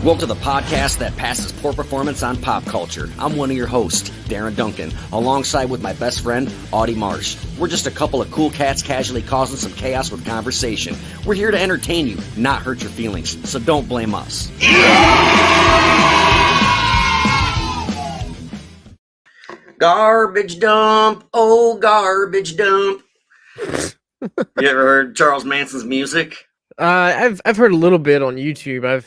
Welcome to the podcast that passes poor performance on pop culture. I'm one of your hosts, Darren Duncan, alongside with my best friend, Audie Marsh. We're just a couple of cool cats casually causing some chaos with conversation. We're here to entertain you, not hurt your feelings, so don't blame us. Garbage dump, oh garbage dump. You ever heard Charles Manson's music? I've heard a little bit on YouTube.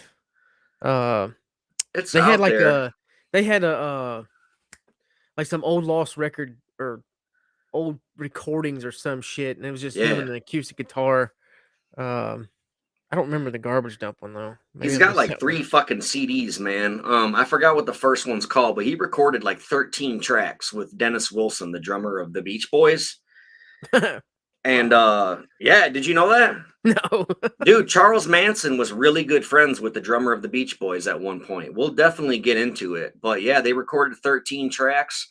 It's they out had like there. like some old lost record or old recordings or some shit, and it was just him and an acoustic guitar. I don't remember the garbage dump one though. He's got like 3 fucking CDs, man. I forgot what the first one's called, but he recorded like 13 tracks with Dennis Wilson, the drummer of the Beach Boys. And yeah, did you know that? No. Dude, Charles Manson was really good friends with the drummer of the Beach Boys at one point. We'll definitely get into it. But yeah, they recorded 13 tracks.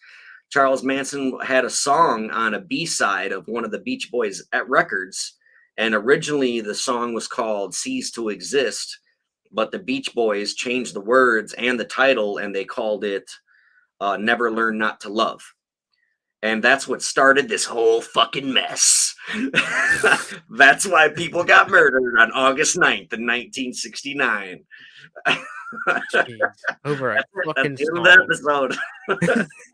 Charles Manson had a song on a B-side of one of the Beach Boys at records. And originally the song was called Cease to Exist, but the Beach Boys changed the words and the title and they called it Never Learn Not to Love. And that's what started this whole fucking mess. That's why people got murdered on August 9th in 1969. Jeez, over a fucking episode.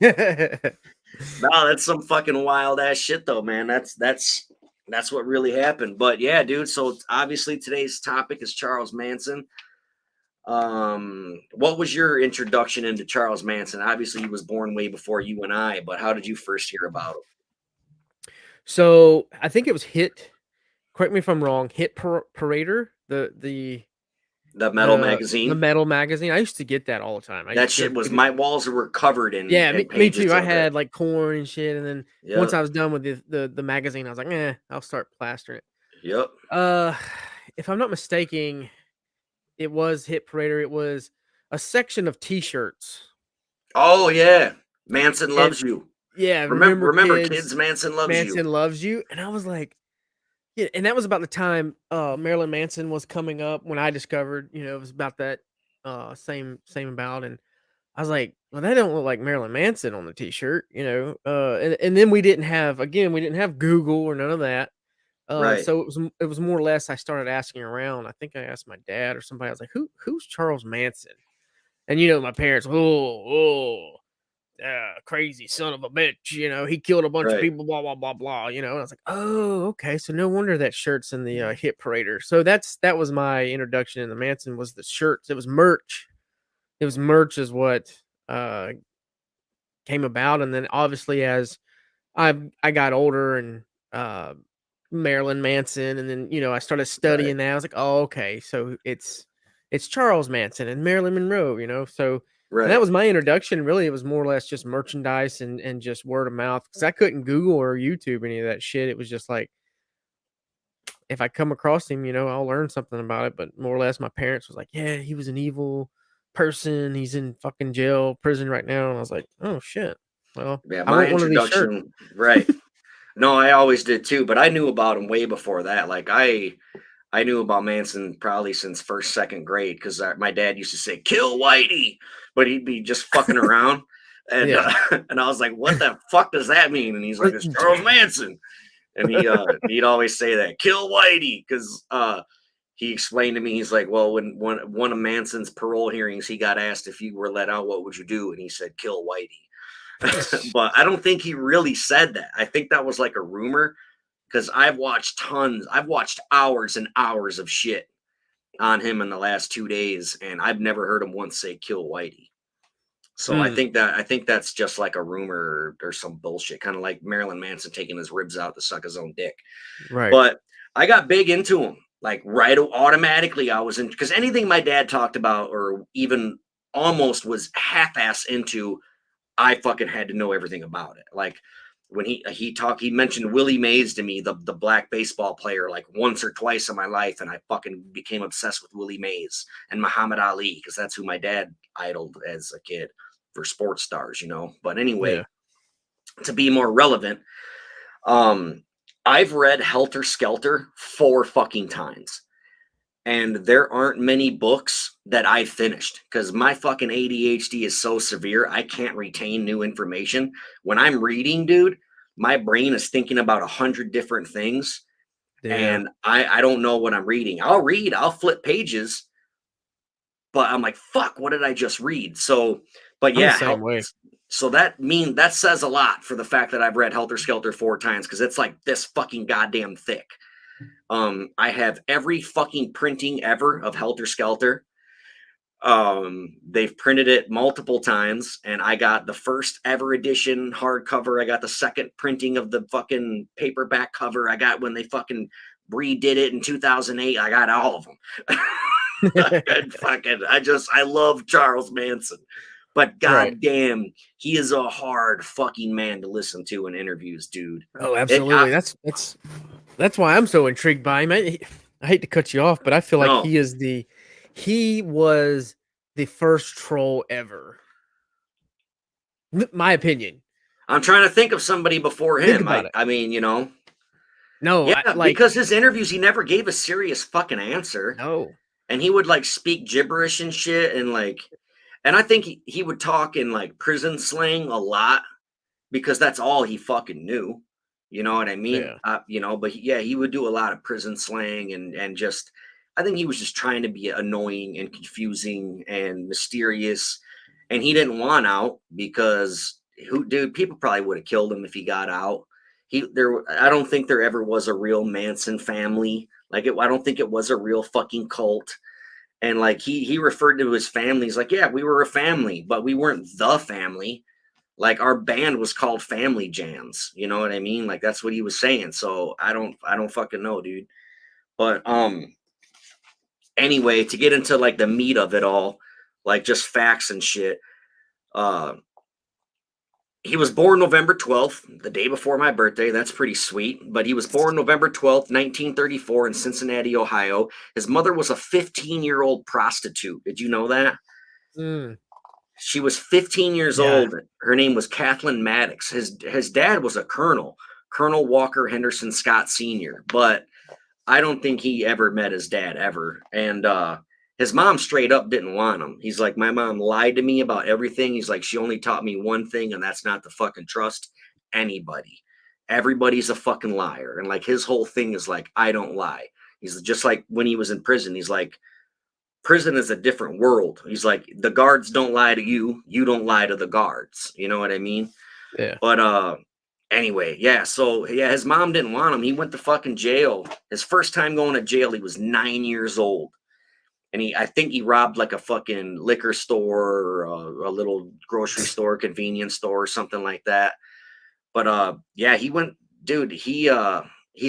No, that's some fucking wild ass shit though, man. That's what really happened. But yeah, dude, so obviously today's topic is Charles Manson. What was your introduction into Charles Manson? Obviously he was born way before you and I, but how did you first hear about him? So I think it was Hit, correct me if I'm wrong, Hit Parader, the metal magazine. The metal magazine. I used to get that all the time. That shit was, my walls were covered in. Yeah, me too. I had like Korn and shit, and then once I was done with the magazine, I was like, I'll start plastering it. Yep. If I'm not mistaken, it was Hit Parader. It was a section of T-shirts. Oh yeah, Manson loves you. Yeah, remember kids, Manson loves you. Manson loves you, and I was like, yeah, and that was about the time Marilyn Manson was coming up when I discovered, it was about that same about, and I was like, well, that don't look like Marilyn Manson on the T-shirt, and then we didn't have Google or none of that. Right. So it was more or less I started asking around. I think I asked my dad or somebody. I was like, who's Charles Manson? And my parents, crazy son of a bitch, he killed a bunch of people, blah blah blah blah, and I was like, oh, okay, so no wonder that shirt's in the Hit Parader. So that was my introduction into Manson, was the shirts. It was merch is what came about. And then obviously as I got older and Marilyn Manson, and then I started studying that. I was like, oh, okay, so it's Charles Manson and Marilyn Monroe, so and that was my introduction. Really, it was more or less just merchandise and just word of mouth, because I couldn't Google or YouTube any of that shit. It was just like, if I come across him, I'll learn something about it. But more or less my parents was like, yeah, he was an evil person, he's in fucking prison right now. And I was like, oh shit, well, yeah, my introduction, right. No, I always did too, but I knew about him way before that. Like I knew about Manson probably since first, second grade, because my dad used to say, kill Whitey, but he'd be just fucking around. And and I was like, what the fuck does that mean? And he's like, it's Charles Manson. And he'd always say that, kill Whitey, because he explained to me, he's like, well, when one of Manson's parole hearings, he got asked, if you were let out, what would you do? And he said, kill Whitey. But I don't think he really said that. I think that was like a rumor, because I've watched hours and hours of shit on him in the last 2 days, and I've never heard him once say kill Whitey. So I think that's just like a rumor or some bullshit, kind of like Marilyn Manson taking his ribs out to suck his own dick. Right. But I got big into him, like right automatically. I was in, because anything my dad talked about or even almost was half-ass into, I fucking had to know everything about it. Like when he mentioned Willie Mays to me, the black baseball player, like once or twice in my life, and I fucking became obsessed with Willie Mays and Muhammad Ali, because that's who my dad idoled as a kid for sports stars, But anyway, to be more relevant, I've read Helter Skelter 4 fucking times, and there aren't many books that I finished because my fucking ADHD is so severe. I can't retain new information. When I'm reading, dude, my brain is thinking about 100 different things Yeah. and I don't know what I'm reading. I'll read, I'll flip pages, but I'm like, fuck, what did I just read? So, but I'm the yeah, same way. so that says a lot for the fact that I've read Helter Skelter 4 times because it's like this fucking goddamn thick. I have every fucking printing ever of Helter Skelter. They've printed it multiple times, and I got the first ever edition hardcover. I got the second printing of the fucking paperback cover. I got when they fucking redid it in 2008. I got all of them. I love Charles Manson, but Right. goddamn, he is a hard fucking man to listen to in interviews, dude. Oh, It, I, absolutely. That's why I'm so intrigued by him. I hate to cut you off, but I feel like no, he was the first troll ever. My opinion. I'm trying to think of somebody before Think him. about it. I mean, No, yeah, I like because his interviews, he never gave a serious fucking answer. no. And he would like speak gibberish and shit. And I think he would talk in like prison slang a lot because that's all he fucking knew. You know what I mean? Yeah. But yeah, he would do a lot of prison slang and just, I think he was just trying to be annoying and confusing and mysterious. And he didn't want out because dude, people probably would have killed him if he got out. I don't think there ever was a real Manson family. I don't think it was a real fucking cult. And like he referred to his family. He's like, yeah, we were a family, but we weren't the family. Like our band was called Family Jams. You know what I mean? Like that's what he was saying. So I don't fucking know, dude. But anyway, to get into like the meat of it all, like just facts and shit. Uh he was born November 12th, the day before my birthday. That's pretty sweet. But he was born November 12th, 1934, in Cincinnati, Ohio. His mother was a 15-year-old prostitute. Did you know that? Mm, She was 15 years yeah. old. Her name was Kathleen Maddox. His dad was a colonel, Colonel Walker Henderson Scott Sr., but I don't think he ever met his dad ever. And his mom straight up didn't want him. He's like, my mom lied to me about everything. He's like, she only taught me one thing, and that's not to fucking trust anybody. Everybody's a fucking liar. And like his whole thing is like, I don't lie. He's just like when he was in prison, he's like, prison is a different world. He's like, the guards don't lie to you. You don't lie to the guards. You know what I mean? Yeah. But anyway, yeah, so yeah, his mom didn't want him. He went to fucking jail. His first time going to jail, he was 9 years old. And I think he robbed like a fucking liquor store or a little grocery store, convenience store, or something like that. But yeah, he went, dude, he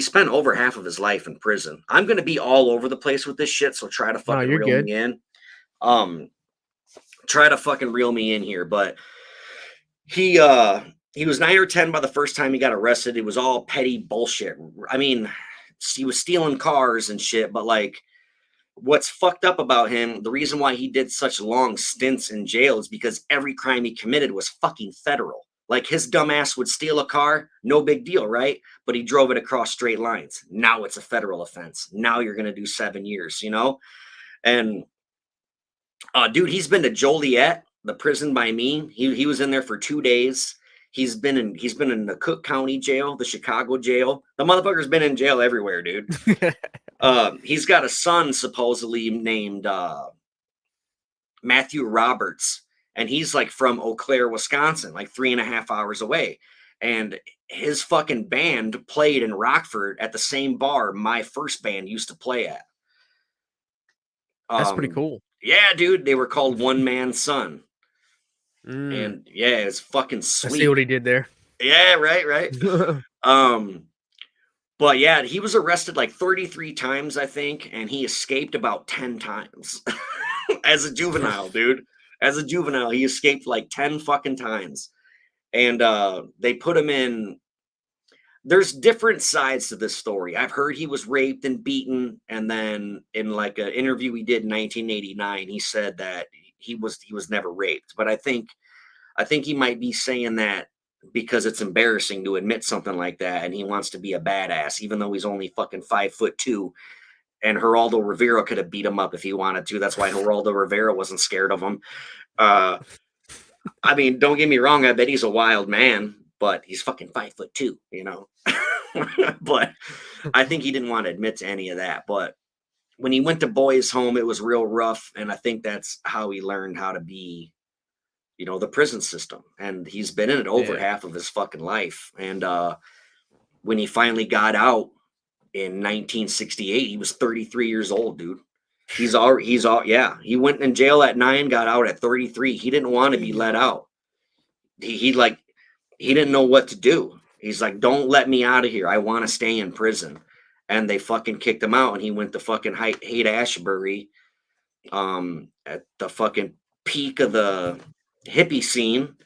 spent over half of his life in prison. I'm gonna be all over the place with this shit, so try to No, fucking you're reel good. me in. Um, try to fucking reel me in here, but he uh he was 9 or 10 by the first time he got arrested. It was all petty bullshit. I mean, he was stealing cars and shit, but like what's fucked up about him, the reason why he did such long stints in jail is because every crime he committed was fucking federal. Like his dumbass would steal a car, no big deal, right? But he drove it across straight lines. Now it's a federal offense. Now you're gonna do 7 years, you know? And dude, he's been to Joliet, the prison by me. He was in there for 2 days. He's been in the Cook County jail, the Chicago jail. The motherfucker's been in jail everywhere, dude. He's got a son supposedly named Matthew Roberts, and he's like from Eau Claire, Wisconsin, like 3.5 hours away. And his fucking band played in Rockford at the same bar my first band used to play at. That's pretty Um, cool. yeah, dude, they were called One Man Son. Mm, And yeah, it's fucking I see what sweet. he did there. Yeah, right, right. Um, but yeah, he was arrested like 33 times, I think, and he escaped about 10 times as a juvenile, dude. As a juvenile, he escaped like 10 fucking times. And they put him in. There's different sides to this story. I've heard he was raped and beaten, and then in like an interview he did in 1989, he said that he was never raped. But I think he might be saying that because it's embarrassing to admit something like that, and he wants to be a badass, even though he's only fucking 5'2", and Geraldo Rivera could have beat him up if he wanted to. That's why Geraldo Rivera wasn't scared of him. Uh, I mean, don't get me wrong. I bet he's a wild man, but he's fucking 5'2", you know. But I think he didn't want to admit to any of that. But when he went to boys' home, it was real rough, and I think that's how he learned how to be, the prison system. And he's been in it over Yeah. half of his fucking life. And when he finally got out in 1968, he was 33 years old, dude. Yeah. He went in jail at 9, got out at 33. He didn't want to be let out. He like he didn't know what to do. He's like, "Don't let me out of here. I want to stay in prison." And they fucking kicked him out, and he went to fucking Haight Ashbury, at the fucking peak of the hippie scene.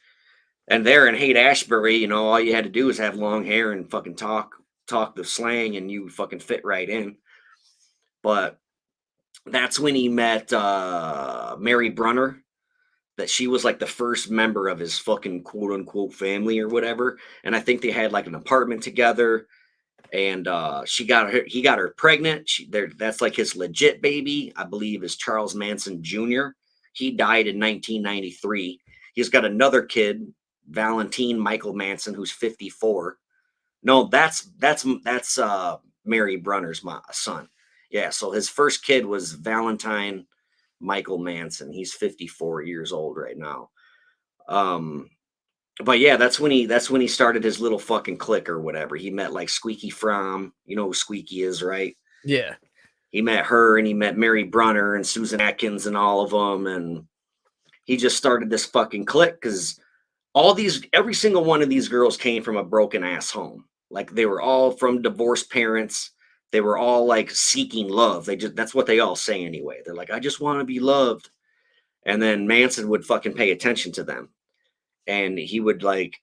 And there in Haight Ashbury, all you had to do was have long hair and fucking talk the slang, and you fucking fit right in. But that's when he met Mary Brunner, that she was like the first member of his fucking quote unquote family or whatever. And I think they had like an apartment together, and he got her pregnant. That's like his legit baby, I believe, is Charles Manson Jr. He died in 1993. He's got another kid, Valentine Michael Manson, who's 54. No, that's Mary Brunner's son. Yeah, so his first kid was Valentine Michael Manson. He's 54 years old right now. Um, but yeah, that's when he started his little fucking clique or whatever. He met like Squeaky Fromm. You know who Squeaky is, right? Yeah. He met her, and he met Mary Brunner and Susan Atkins and all of them, and he just started this fucking clique because every single one of these girls came from a broken ass home. Like they were all from divorced parents. They were all like seeking love. That's what they all say anyway. They're like, I just want to be loved. And then Manson would fucking pay attention to them. And he would like,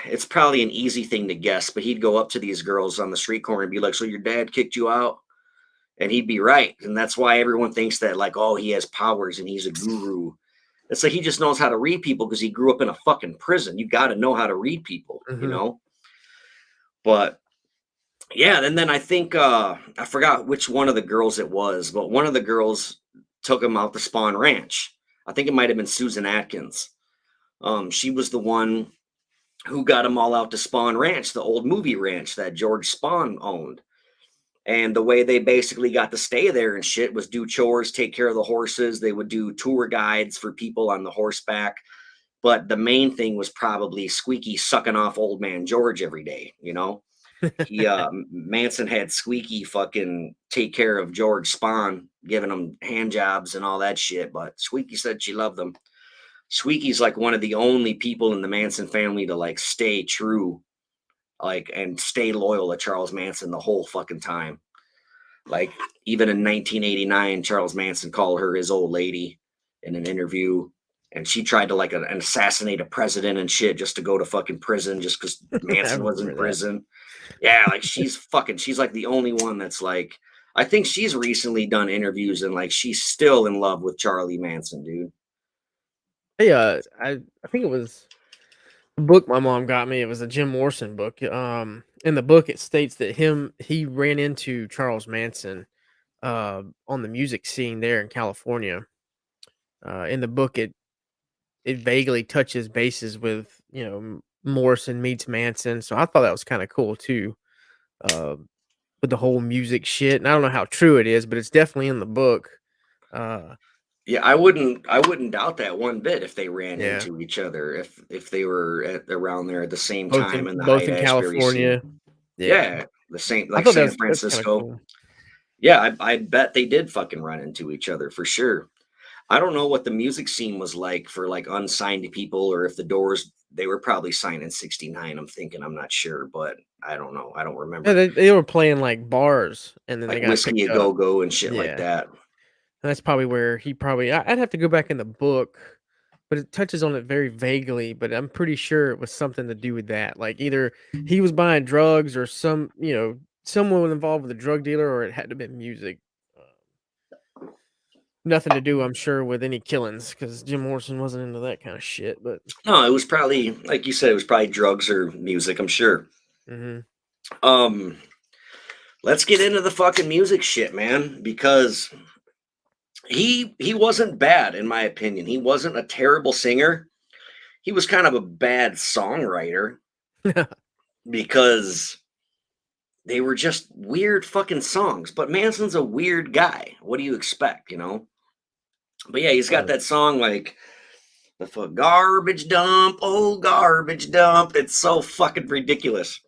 it's probably an easy thing to guess, but he'd go up to these girls on the street corner and be like, "So your dad kicked you out?" And he'd be right. And that's why everyone thinks that, like, oh, he has powers and he's a guru. It's like he just knows how to read people because he grew up in a fucking prison. You got to know how to read people, Mm-hmm. But yeah, and then I think I forgot which one of the girls it was, but one of the girls took him out to Spawn Ranch. I think it might have been Susan Atkins. She was the one who got them all out to Spawn Ranch, the old movie ranch that George Spawn owned. And the way they basically got to stay there and shit was do chores, take care of the horses. They would do tour guides for people on the horseback. But the main thing was probably Squeaky sucking off old man George every day, He Manson had Squeaky fucking take care of George Spawn, giving him hand jobs and all that shit. But Squeaky said she loved him. Squeaky's like one of the only people in the Manson family to like stay true, like, and stay loyal to Charles Manson the whole fucking time. Like even in 1989, Charles Manson called her his old lady in an interview, and she tried to like assassinate a president and shit just to go to fucking prison just because I Manson was in remember that. prison. Yeah, like she's like the only one that's like, I think she's recently done interviews and like she's still in love with Charlie Manson, dude. Hey, I think it was the book my mom got me. It was a Jim Morrison book. In the book, it states that he ran into Charles Manson on the music scene there in California. In the book, it vaguely touches bases with Morrison meets Manson, so I thought that was kind of cool too. Uh, with the whole music shit, and I don't know how true it is, but it's definitely in the book. Uh, Yeah, I wouldn't doubt that one bit if they ran yeah, into each other, if they were around there at the same time in the both Hyde in Ashbury scene. California. Yeah, Yeah, the same I like thought San that's kind of Francisco. cool. Yeah, I bet they did fucking run into each other for sure. I don't know what the music scene was like for like unsigned people, or if the Doors, they were probably signed in '69. I'm not sure, but I don't know. I don't Yeah, remember. they were playing like bars, and then they Like got Whiskey a picked up. Go Go and shit like Yeah, that. that's probably where he probably. I'd have to go back in the book, but it touches on it very vaguely. But I'm pretty sure it was something to do with that. Like either he was buying drugs, or someone involved with a drug dealer, or it had to have been music. Nothing to do, I'm sure, with any killings because Jim Morrison wasn't into that kind of shit. But No, it was probably like you said, it was probably drugs or music, I'm sure. mhm. Um let's get into the fucking music shit, man, because he wasn't bad in my opinion. He wasn't a terrible singer. He was kind of a bad songwriter because they were just weird fucking songs. But Manson's a weird guy. What do you expect, you know? But yeah, he's got Right. that song like garbage dump, oh garbage dump. It's so fucking ridiculous.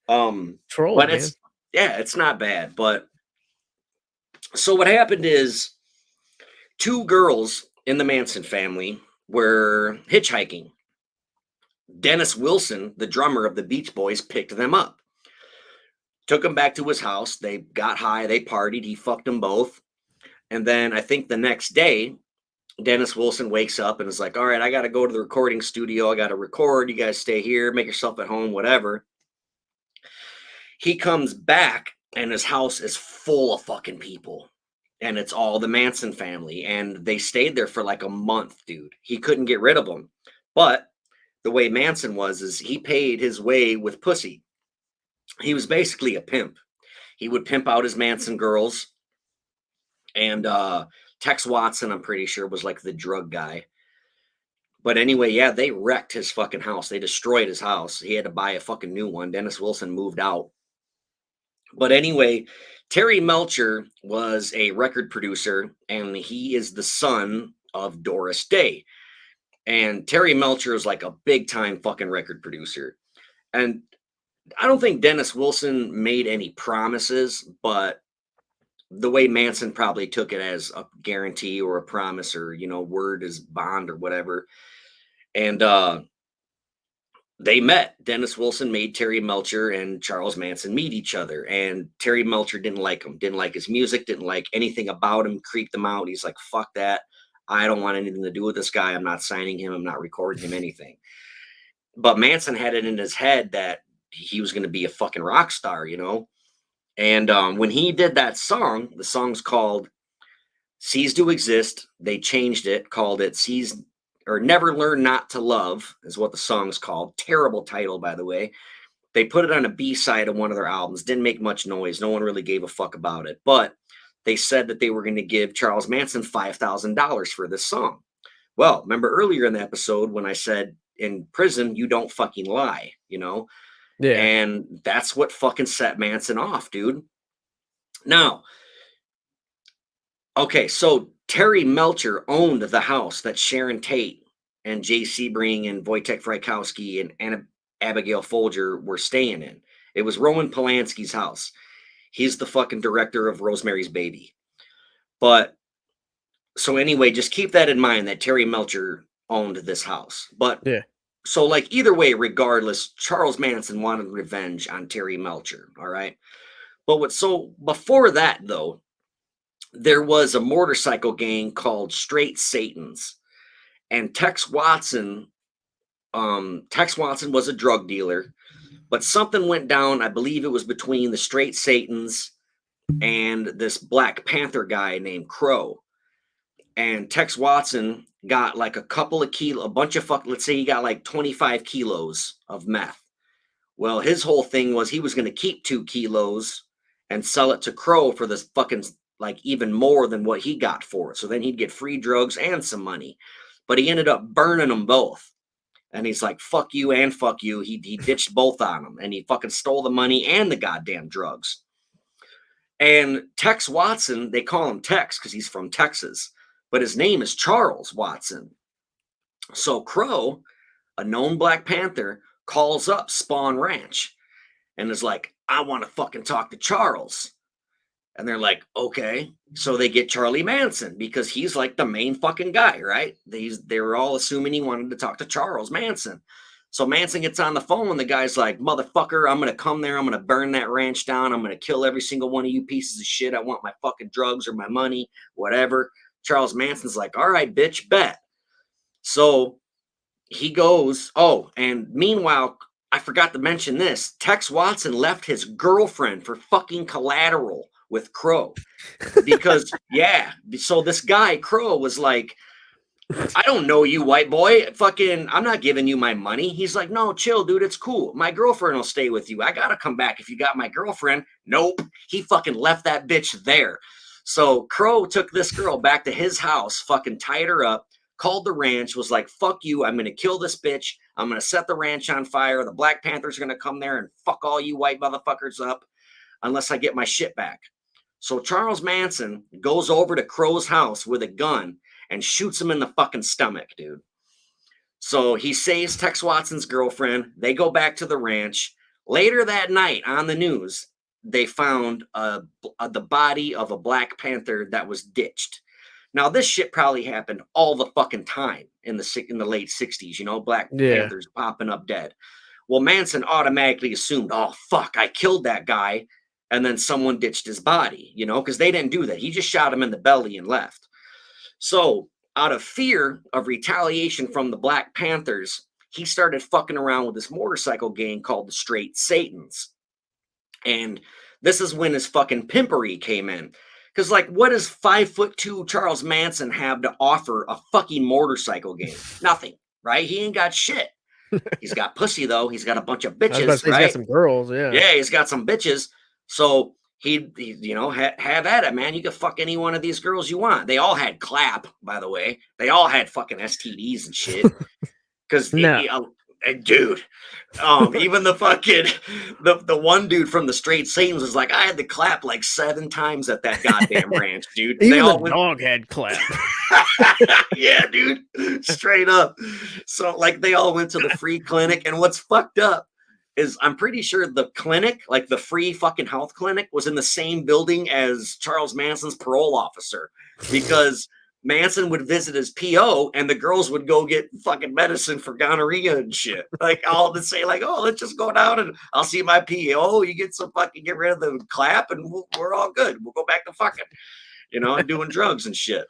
Troll, But man. it's not bad. But so what happened is two girls in the Manson family were hitchhiking. Dennis Wilson, the drummer of the Beach Boys, picked them up, took them back to his house. They got high, they partied, he fucked them both. And then I think the next day, Dennis Wilson wakes up and is like, all right, I got to go to the recording studio. I got to record. You guys stay here, make yourself at home, whatever. He comes back and his house is full of fucking people. And it's all the Manson family. And they stayed there for like a month, dude. He couldn't get rid of them. But the way Manson was is he paid his way with pussy. He was basically a pimp. He would pimp out his Manson girls. And Tex Watson, I'm pretty sure, was like the drug guy. But anyway, yeah, they wrecked his fucking house. They destroyed his house. He had to buy a fucking new one. Dennis Wilson moved out. But anyway, Terry Melcher was a record producer, and he is the son of Doris Day. And Terry Melcher is like a big time fucking record producer. And I don't think Dennis Wilson made any promises, but the way Manson probably took it as a guarantee or a promise or, you know, word is bond or whatever. And they met. Dennis Wilson made Terry Melcher and Charles Manson meet each other. And Terry Melcher didn't like him, didn't like his music, didn't like anything about him, creeped him out. He's like, fuck that. I don't want anything to do with this guy. I'm not signing him. I'm not recording him anything. But Manson had it in his head that he was going to be a fucking rock star, you know? And when he did that song, the song's called Cease to Exist. They changed it, called it Cease or Never Learn Not to Love, is what the song's called. Terrible title, by the way. They put it on a B side of one of their albums. Didn't make much noise. No one really gave a fuck about it. But they said that they were going to give Charles Manson $5,000 for this song. Well, remember earlier in the episode when I said in prison, you don't fucking lie, you know? Yeah. And that's what fucking set Manson off, dude. Now, okay, so Terry Melcher owned the house that Sharon Tate and Jay Sebring and Wojtek Frykowski and Abigail Folger were staying in. It was Roman Polanski's house. He's the fucking director of Rosemary's Baby. But so anyway, just keep that in mind that Terry Melcher owned this house. But Yeah. so like either way, regardless, Charles Manson wanted revenge on Terry Melcher. All right. But so before that though, there was a motorcycle gang called Straight Satans, and Tex Watson was a drug dealer, but something went down. I believe it was between the Straight Satans and this Black Panther guy named Crow. And Tex Watson got like a bunch of let's say he got like 25 kilos of meth. Well, his whole thing was he was going to keep 2 kilos and sell it to Crow for this fucking like even more than what he got for it. So then he'd get free drugs and some money. But he ended up burning them both. And he's like, fuck you and fuck you. He ditched both on them and he fucking stole the money and the goddamn drugs. And Tex Watson, they call him Tex because he's from Texas, but his name is Charles Watson. So Crow, a known Black Panther, calls up Spawn Ranch and is like, I want to fucking talk to Charles. And they're like, okay. So they get Charlie Manson because he's like the main fucking guy, right? They were all assuming he wanted to talk to Charles Manson. So Manson gets on the phone and the guy's like, motherfucker, I'm going to come there. I'm going to burn that ranch down. I'm going to kill every single one of you pieces of shit. I want my fucking drugs or my money, whatever. Charles Manson's like, all right, bitch, bet. So he goes, oh, and meanwhile, I forgot to mention this. Tex Watson left his girlfriend for fucking collateral with Crow because, yeah. So this guy, Crow, was like, I don't know you, white boy. Fucking, I'm not giving you my money. He's like, no, chill, dude. It's cool. My girlfriend will stay with you. I gotta come back if you got my girlfriend. Nope. He fucking left that bitch there. So Crow took this girl back to his house, fucking tied her up, called the ranch, was like, fuck you. I'm gonna kill this bitch. I'm gonna set the ranch on fire. The Black Panthers are gonna come there and fuck all you white motherfuckers up unless I get my shit back. So Charles Manson goes over to Crow's house with a gun and shoots him in the fucking stomach, dude. So he saves Tex Watson's girlfriend. They go back to the ranch. Later that night on the news, they found the body of a Black Panther that was ditched. Now this shit probably happened all the fucking time in the late 60s, you know, Black Yeah. Panthers popping up dead. Well, Manson automatically assumed, oh fuck, I killed that guy, and then someone ditched his body, you know, because they didn't do that. He just shot him in the belly and left. So, out of fear of retaliation from the Black Panthers, he started fucking around with this motorcycle gang called the Straight Satans. And this is when his fucking pimpery came in. Because, like, what does 5'2" Charles Manson have to offer a fucking motorcycle gang? Nothing, right? He ain't got shit. He's got pussy, though. He's got a bunch of I was about to bitches, say he's got right? some girls, yeah. Yeah, he's got some bitches. So he you know, have at it, man. You can fuck any one of these girls you want. They all had clap, by the way. They all had fucking STDs and shit. Because, No. dude, even the fucking the one dude from the Straight Satans was like, I had to clap like 7 times at that goddamn ranch, dude. They Even all the went. dog had clap. Yeah, dude, straight up. So, like, they all went to the free clinic, and what's fucked up is I'm pretty sure the clinic, like the free fucking health clinic, was in the same building as Charles Manson's parole officer, because Manson would visit his PO and the girls would go get fucking medicine for gonorrhea and shit. Like, all to say, like, oh, let's just go down and I'll see my PO. You get some fucking, get rid of the clap, and we're all good. We'll go back to fucking, you know, and doing drugs and shit.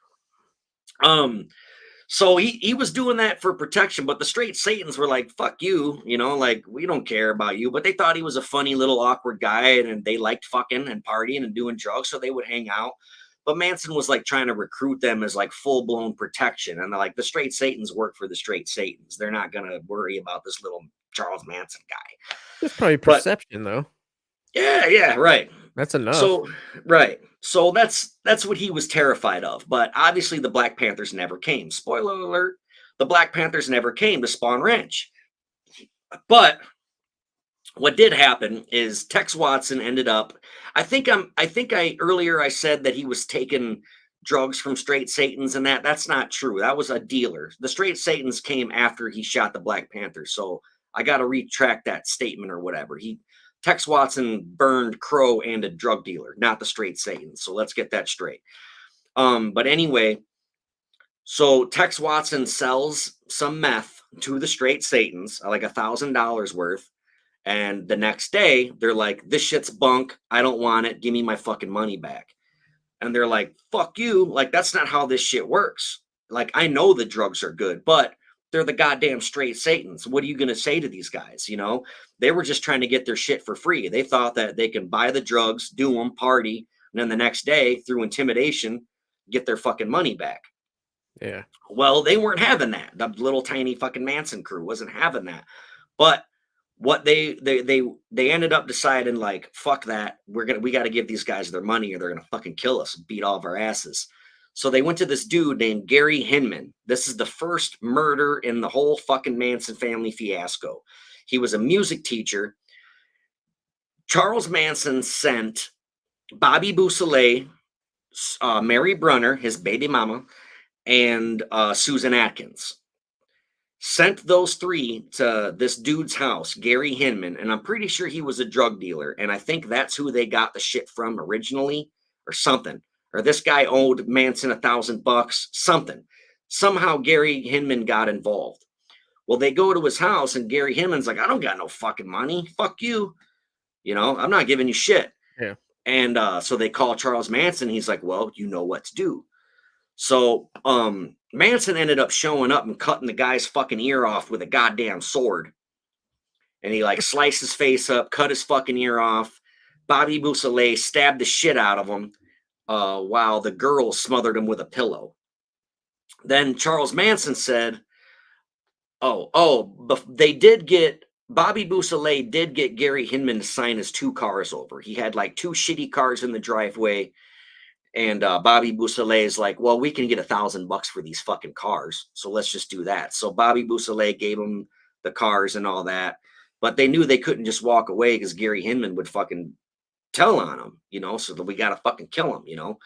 So he was doing that for protection, but the Straight Satans were like, fuck you, you know, like, we don't care about you. But they thought he was a funny little awkward guy, and they liked fucking and partying and doing drugs, so they would hang out. But Manson was like trying to recruit them as like full-blown protection. And they're like, the Straight Satans work for the Straight Satans. They're not gonna worry about this little Charles Manson guy. It's probably But perception, though. yeah, right. That's enough. So right. So that's what he was terrified of. But obviously the Black Panthers never came. Spoiler alert, the Black Panthers never came to Spawn Ranch. But what did happen is Tex Watson ended up, I think I earlier I said that he was taking drugs from Straight Satans, and that's not true. That was a dealer. The Straight Satans came after he shot the Black Panthers. So I got to retract that statement or whatever. Tex Watson burned Crow and a drug dealer, not the Straight Satans. So let's get that straight. But anyway, so Tex Watson sells some meth to the Straight Satans, like $1,000 worth. And the next day, they're like, this shit's bunk. I don't want it. Give me my fucking money back. And they're like, fuck you. Like, that's not how this shit works. Like, I know the drugs are good, but they're the goddamn Straight Satans. What are you going to say to these guys? You know, they were just trying to get their shit for free. They thought that they can buy the drugs, do them, party, and then the next day, through intimidation, get their fucking money back. Yeah. Well, they weren't having that. The little tiny fucking Manson crew wasn't having that. But what they ended up deciding, like, fuck that. We got to give these guys their money or they're going to fucking kill us and beat all of our asses. So they went to this dude named Gary Hinman. This is the first murder in the whole fucking Manson family fiasco. He was a music teacher. Charles Manson sent Bobby Beausoleil, Mary Brunner, his baby mama, and Susan Atkins. Sent those 3 to this dude's house, Gary Hinman, and I'm pretty sure he was a drug dealer. And I think that's who they got the shit from originally, or something. Or this guy owed Manson $1,000, something. Somehow Gary Hinman got involved. Well, they go to his house, and Gary Hinman's like, I don't got no fucking money. Fuck you. You know, I'm not giving you shit. Yeah. And so they call Charles Manson. He's like, well, you know what to do. So Manson ended up showing up and cutting the guy's fucking ear off with a goddamn sword. And he like sliced his face up, cut his fucking ear off. Bobby Beausoleil stabbed the shit out of him while the girl smothered him with a pillow. Then Charles Manson said, but they did get Bobby Boussalet did get Gary Hinman to sign his two cars over. He had like two shitty cars in the driveway, and Bobby Boussalet is like, well, we can get $1,000 for these fucking cars, so let's just do that. So Bobby Boussalet gave him the cars and all that, but they knew they couldn't just walk away because Gary Hinman would fucking tell on him, so that we gotta fucking kill him.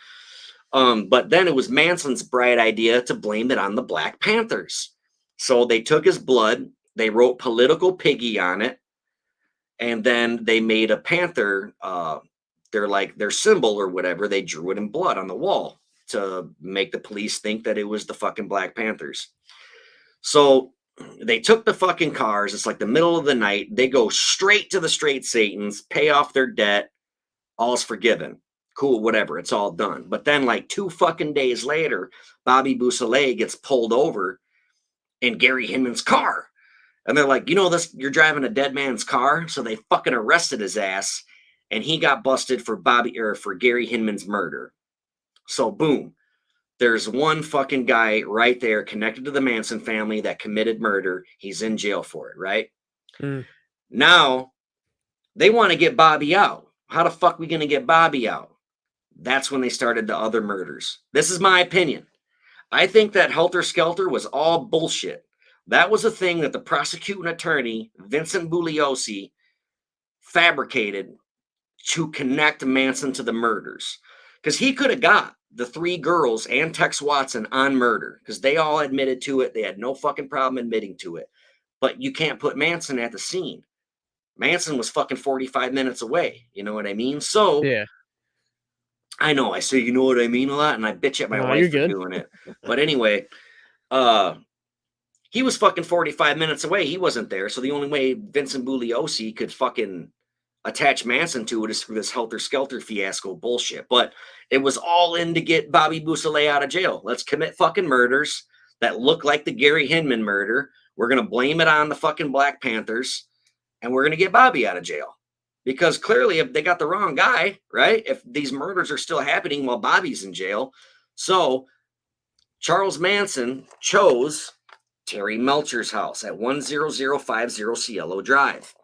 But then it was Manson's bright idea to blame it on the Black Panthers. So they took his blood, they wrote political piggy on it, and then they made a panther, their symbol or whatever. They drew it in blood on the wall to make the police think that it was the fucking Black Panthers. So they took the fucking cars. It's like the middle of the night. They go straight to the straight Satans, pay off their debt, all's forgiven. Cool, whatever, it's all done. But then, like 2 fucking days later, Bobby Boussalet gets pulled over in Gary Hinman's car. And they're like, this, you're driving a dead man's car. So they fucking arrested his ass, and he got busted for Gary Hinman's murder. So boom, there's one fucking guy right there connected to the Manson family that committed murder. He's in jail for it, right? Mm. Now they want to get Bobby out. How the fuck we gonna get Bobby out? That's when they started the other murders. This is my opinion. I think that Helter Skelter was all bullshit. That was a thing that the prosecuting attorney, Vincent Bugliosi, fabricated to connect Manson to the murders. Because he could have got the 3 girls and Tex Watson on murder because they all admitted to it. They had no fucking problem admitting to it. But you can't put Manson at the scene. Manson was fucking 45 minutes away. You know what I mean? So Yeah. I know I say you know what I mean a lot, and I bitch at my No, you're wife for good. doing it. But anyway, uh, he was fucking 45 minutes away. He wasn't there. So the only way Vincent Bugliosi could fucking attach Manson to it is through this Helter Skelter fiasco bullshit. But it was all in to get Bobby Boussalet out of jail. Let's commit fucking murders that look like the Gary Hinman murder. We're going to blame it on the fucking Black Panthers, and we're going to get Bobby out of jail. Because clearly, if they got the wrong guy, right? If these murders are still happening while Bobby's in jail. So Charles Manson chose Terry Melcher's house at 10050 Cielo Drive.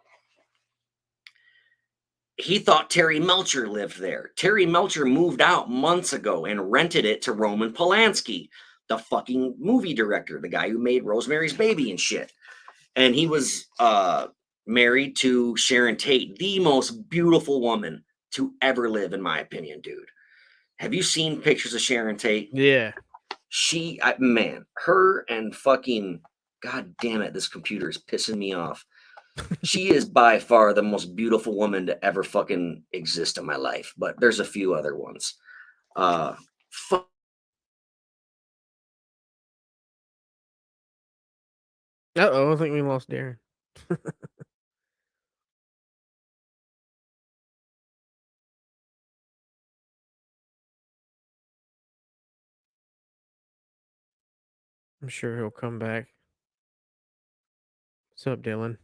He thought Terry Melcher lived there. Terry Melcher moved out months ago and rented it to Roman Polanski, the fucking movie director, the guy who made Rosemary's Baby and shit. And he was married to Sharon Tate, the most beautiful woman to ever live, in my opinion, dude. Have you seen pictures of Sharon Tate? Yeah. Her and fucking, god damn it, this computer is pissing me off. She is by far the most beautiful woman to ever fucking exist in my life, but there's a few other ones. Fuck. Uh-oh, I think we lost Darren. I'm sure he'll come back. What's up, Dylan?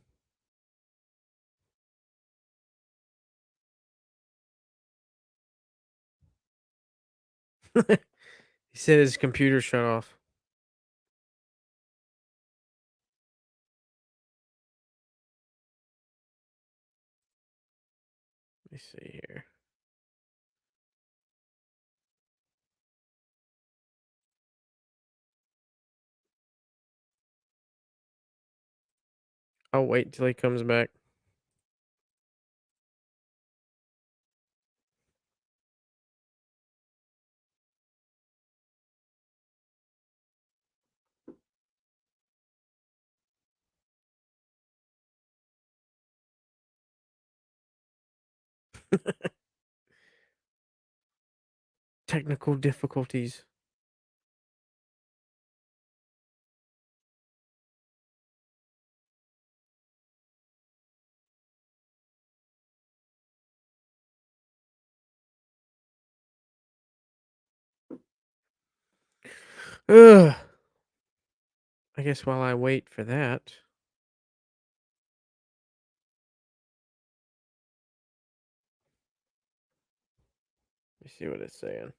He said his computer shut off. Let me see here. I'll wait till he comes back. Technical difficulties. Ugh. I guess while I wait for that. Let me see what it's saying.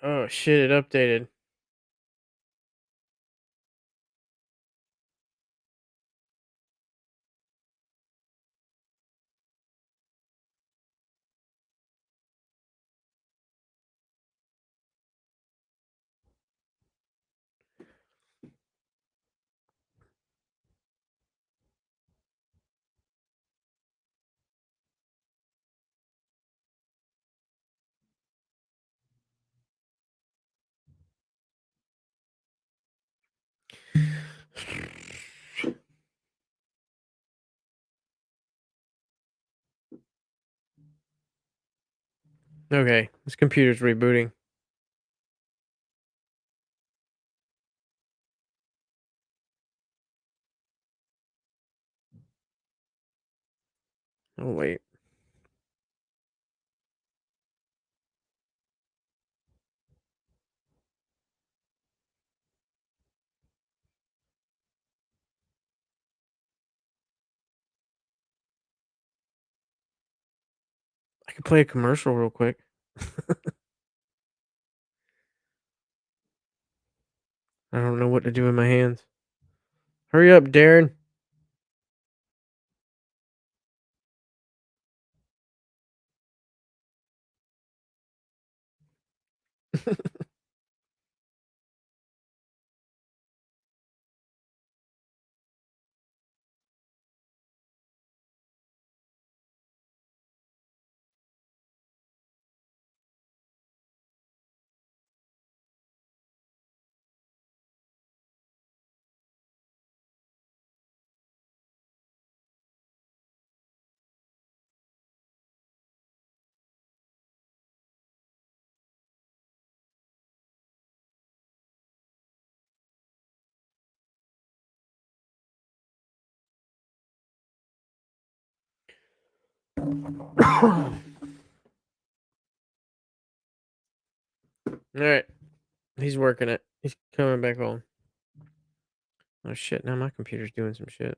Oh shit! It updated. Okay, this computer's rebooting. Oh wait. I can play a commercial real quick. I don't know what to do with my hands. Hurry up, Darren. All right, he's working it. He's coming back on. Oh shit! Now my computer's doing some shit.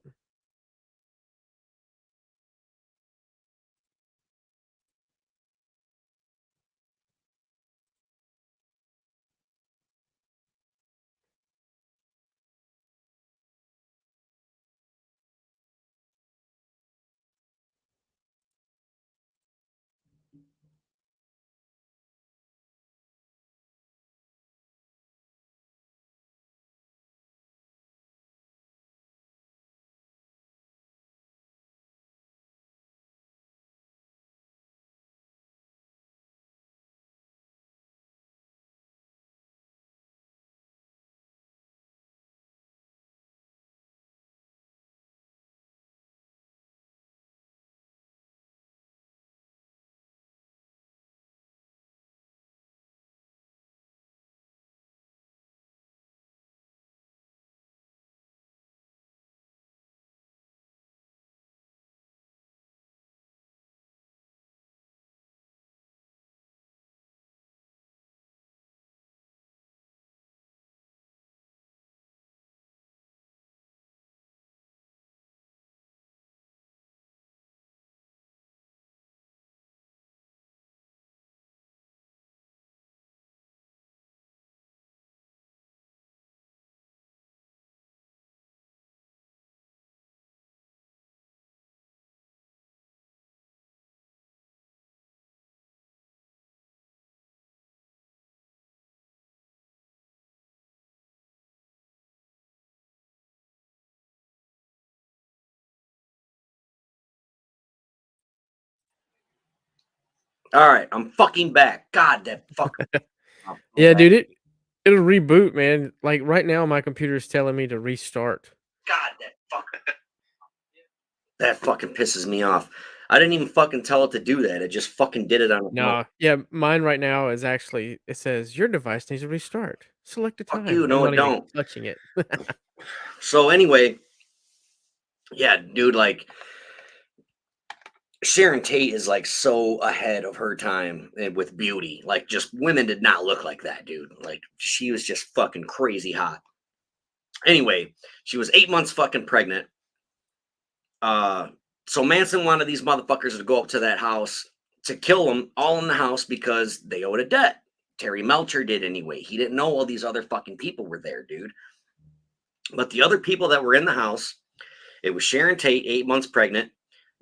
All right, I'm fucking back. God, that fuck. I'm so Yeah, back. dude, it'll reboot, man. Like right now, my computer's telling me to restart. God, that fuck. That fucking pisses me off. I didn't even fucking tell it to do that. It just fucking did it on its own. Nah, yeah, mine right now is actually it says your device needs a restart. Select a Fuck time. you. I'm No, not it even don't. touching it. So anyway, yeah, dude, like Sharon Tate is like so ahead of her time with beauty. Like, just women did not look like that, dude. Like, she was just fucking crazy hot. Anyway, she was 8 months fucking pregnant. Uh, so Manson wanted these motherfuckers to go up to that house to kill them all in the house because they owed a debt. Terry Melcher did anyway. He didn't know all these other fucking people were there, dude. But the other people that were in the house, it was Sharon Tate, 8 months pregnant,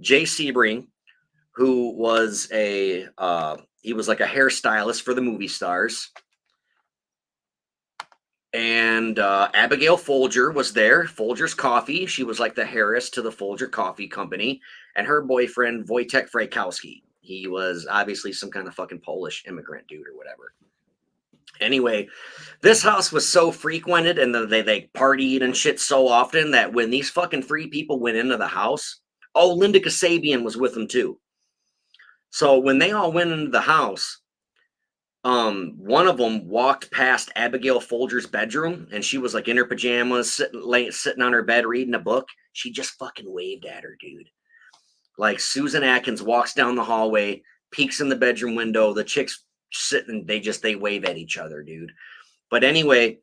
Jay Sebring, who was he was like a hairstylist for the movie stars. And Abigail Folger was there, Folger's Coffee. She was like the heiress to the Folger Coffee Company. And her boyfriend, Wojtek Frykowski. He was obviously some kind of fucking Polish immigrant dude or whatever. Anyway, this house was so frequented and they partied and shit so often that when these fucking three people went into the house, Linda Kasabian was with them too. So when they all went into the house, one of them walked past Abigail Folger's bedroom and she was like in her pajamas, sitting on her bed reading a book. She just fucking waved at her, dude. Like Susan Atkins walks down the hallway, peeks in the bedroom window. The chick's sitting, they wave at each other, dude. But anyway,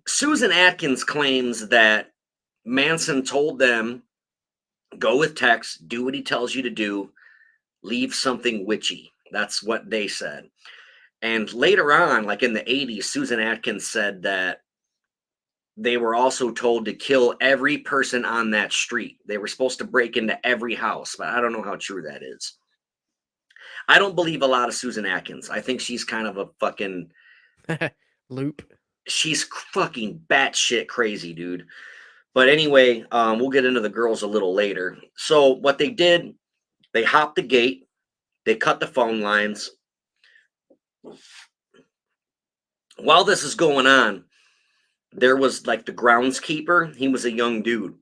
Susan Atkins claims that Manson told them, go with Tex, do what he tells you to do, leave something witchy. That's what they said. And later on, like in the 80s, Susan Atkins said that they were also told to kill every person on that street. They were supposed to break into every house, but I don't know how true that is. I don't believe a lot of Susan Atkins. I think she's kind of a fucking loop. She's fucking batshit crazy, dude. But anyway, we'll get into the girls a little later. So what they did, they hopped the gate, they cut the phone lines. While this is going on, there was like the groundskeeper. He was a young dude.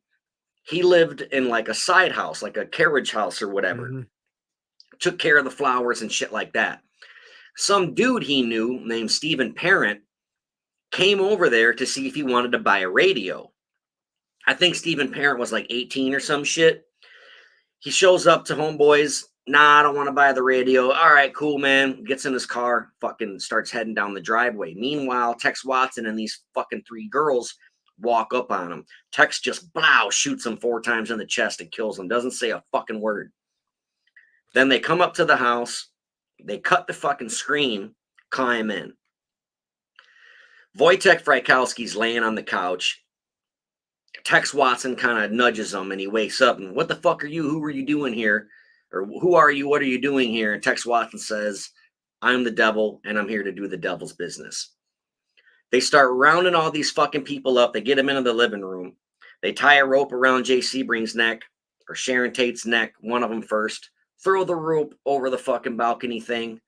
He lived in like a side house, like a carriage house or whatever. Mm-hmm. Took care of the flowers and shit like that. Some dude he knew named Stephen Parent came over there to see if he wanted to buy a radio. I think Stephen Parent was like 18 or some shit. He shows up to homeboys. Nah, I don't want to buy the radio. All right, cool, man. Gets in his car, fucking starts heading down the driveway. Meanwhile, Tex Watson and these fucking three girls walk up on him. Tex just shoots him 4 times in the chest and kills him. Doesn't say a fucking word. Then they come up to the house. They cut the fucking screen, climb in. Wojtek Frykowski's laying on the couch. Tex Watson kind of nudges him and he wakes up and, what the fuck are you? Who are you doing here? Or who are you? What are you doing here? And Tex Watson says, I'm the devil and I'm here to do the devil's business. They start rounding all these fucking people up. They get them into the living room. They tie a rope around Jay Sebring's neck or Sharon Tate's neck, one of them first. Throw the rope over the fucking balcony thing.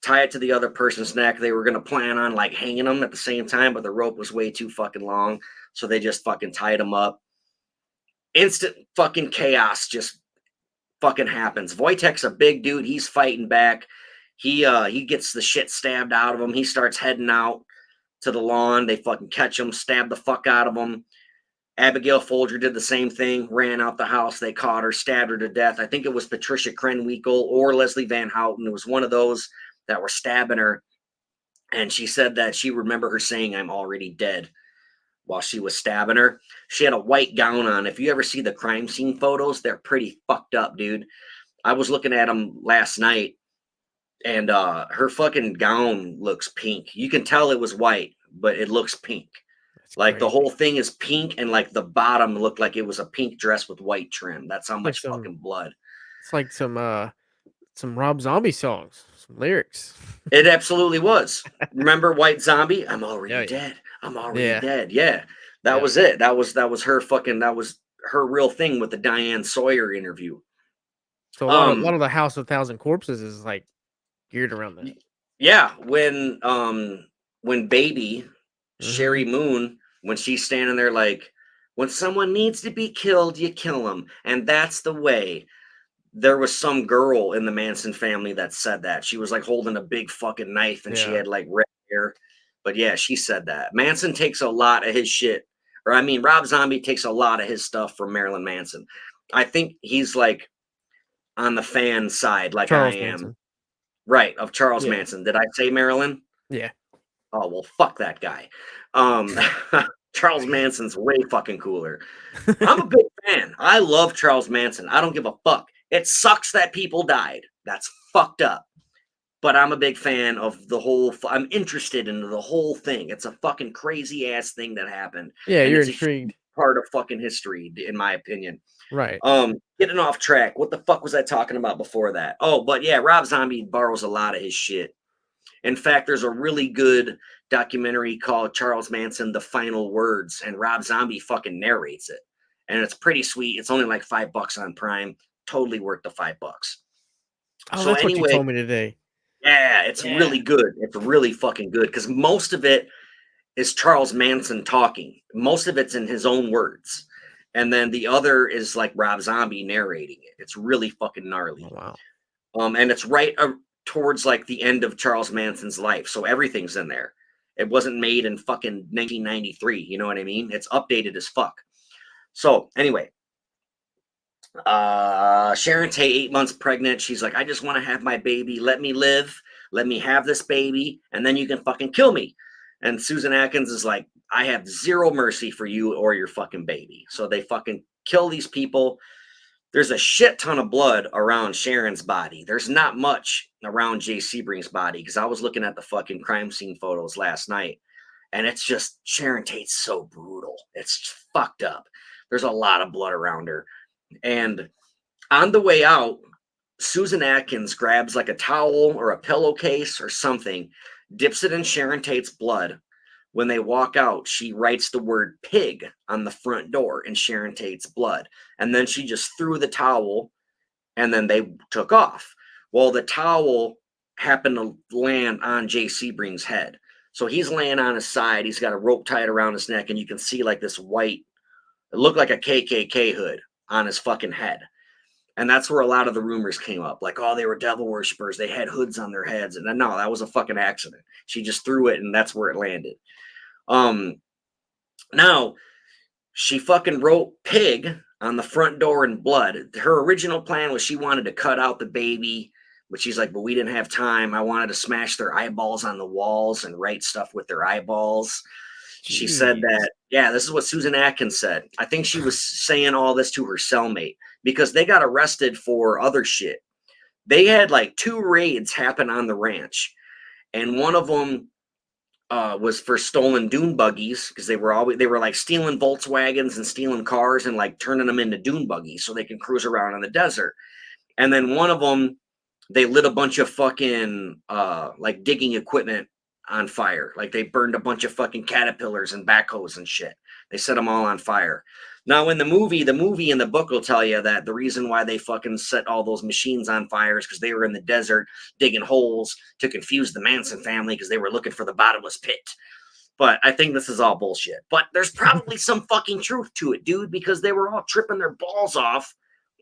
Tie it to the other person's neck. They were going to plan on like hanging them at the same time, but the rope was way too fucking long. So they just fucking tied them up. Instant fucking chaos just fucking happens. Wojtek's a big dude. He's fighting back. He gets the shit stabbed out of him. He starts heading out to the lawn. They fucking catch him, stab the fuck out of him. Abigail Folger did the same thing, ran out the house. They caught her, stabbed her to death. I think it was Patricia Krenwinkel or Leslie Van Houten. It was one of those that were stabbing her. And she said that she remembered her saying, I'm already dead, while she was stabbing her. She had a white gown on. If you ever see the crime scene photos, they're pretty fucked up, dude. I was looking at them last night, and her fucking gown looks pink. You can tell it was white, but it looks pink. That's like crazy. The whole thing is pink, and like the bottom looked like it was a pink dress with white trim. That's how much fucking blood. It's like some Rob Zombie songs, some lyrics. It absolutely was. Remember White Zombie? I'm already dead. I'm already dead. Yeah. That was it. That was her fucking, that was her real thing with the Diane Sawyer interview. So a lot of the House of 1,000 Corpses is like geared around that. Yeah. When Baby, Sherry Moon, when she's standing there like, when someone needs to be killed, you kill them. And that's the way. There was some girl in the Manson family that said that. She was like holding a big fucking knife and she had like red hair. But yeah, she said that. Manson takes a lot of his shit. Or I mean, Rob Zombie takes a lot of his stuff from Marilyn Manson. I think he's like on the fan side, like Charles I am. Manson. Right, of Charles Manson. Did I say Marilyn? Yeah. Oh, well, fuck that guy. Charles Manson's way fucking cooler. I'm a big fan. I love Charles Manson. I don't give a fuck. It sucks that people died. That's fucked up. but I'm a big fan of the whole. I'm interested in the whole thing. It's a fucking crazy ass thing that happened, Yeah, and you're it's a huge intrigued. part of fucking history, in my opinion. Right. Getting off track. What the fuck was I talking about before that? Oh, but yeah, Rob Zombie borrows a lot of his shit. In fact, there's a really good documentary called Charles Manson: The Final Words, and Rob Zombie fucking narrates it, and it's pretty sweet. It's only like $5 on Prime. Totally worth the $5. Oh, So that's what you anyway, told me today. yeah, it's Yeah. really good. It's really fucking good because most of it is Charles Manson talking. Most of it's in his own words. And then the other is like Rob Zombie narrating it. It's really fucking Oh, gnarly. wow. And it's right towards like the end of Charles Manson's life. So everything's in there. It wasn't made in fucking 1993. You know what I mean? It's updated as fuck. So anyway, Sharon Tate, 8 months pregnant. She's like, I just want to have my baby. Let me live. Let me have this baby. And then you can fucking kill me. And Susan Atkins is like, I have zero mercy for you or your fucking baby. So they fucking kill these people. There's a shit ton of blood around Sharon's body. There's not much around Jay Sebring's body because I was looking at the fucking crime scene photos last night. And it's just Sharon Tate's so brutal. It's fucked up. There's a lot of blood around her. And on the way out, Susan Atkins grabs like a towel or a pillowcase or something, dips it in Sharon Tate's blood. When they walk out, she writes the word pig on the front door in Sharon Tate's blood. And then she just threw the towel and then they took off. Well, the towel happened to land on Jay Sebring's head. So he's laying on his side. He's got a rope tied around his neck, and you can see like this white, it looked like a KKK hood on his fucking head. And that's where a lot of the rumors came up. Like, oh, they were devil worshippers. They had hoods on their heads. And then, no, that was a fucking accident. She just threw it and that's where it landed. Um, Now, she fucking wrote pig on the front door in blood. Her original plan was she wanted to cut out the baby, but she's like, but we didn't have time. I wanted to smash their eyeballs on the walls and write stuff with their eyeballs. She said Jeez. that, yeah, this is what Susan Atkins said. I think she was saying all this to her cellmate because they got arrested for other shit. They had like 2 raids happen on the ranch, and one of them was for stolen dune buggies because they were like stealing Volkswagens and stealing cars and like turning them into dune buggies so they can cruise around in the desert. And then one of them, they lit a bunch of fucking like digging equipment on fire. Like they burned a bunch of fucking caterpillars and backhoes and shit. They set them all on fire. Now in the movie and the book will tell you that the reason why they fucking set all those machines on fire is because they were in the desert digging holes to confuse the Manson family because they were looking for the bottomless pit. But I think this is all bullshit. But there's probably some fucking truth to it, dude, because they were all tripping their balls off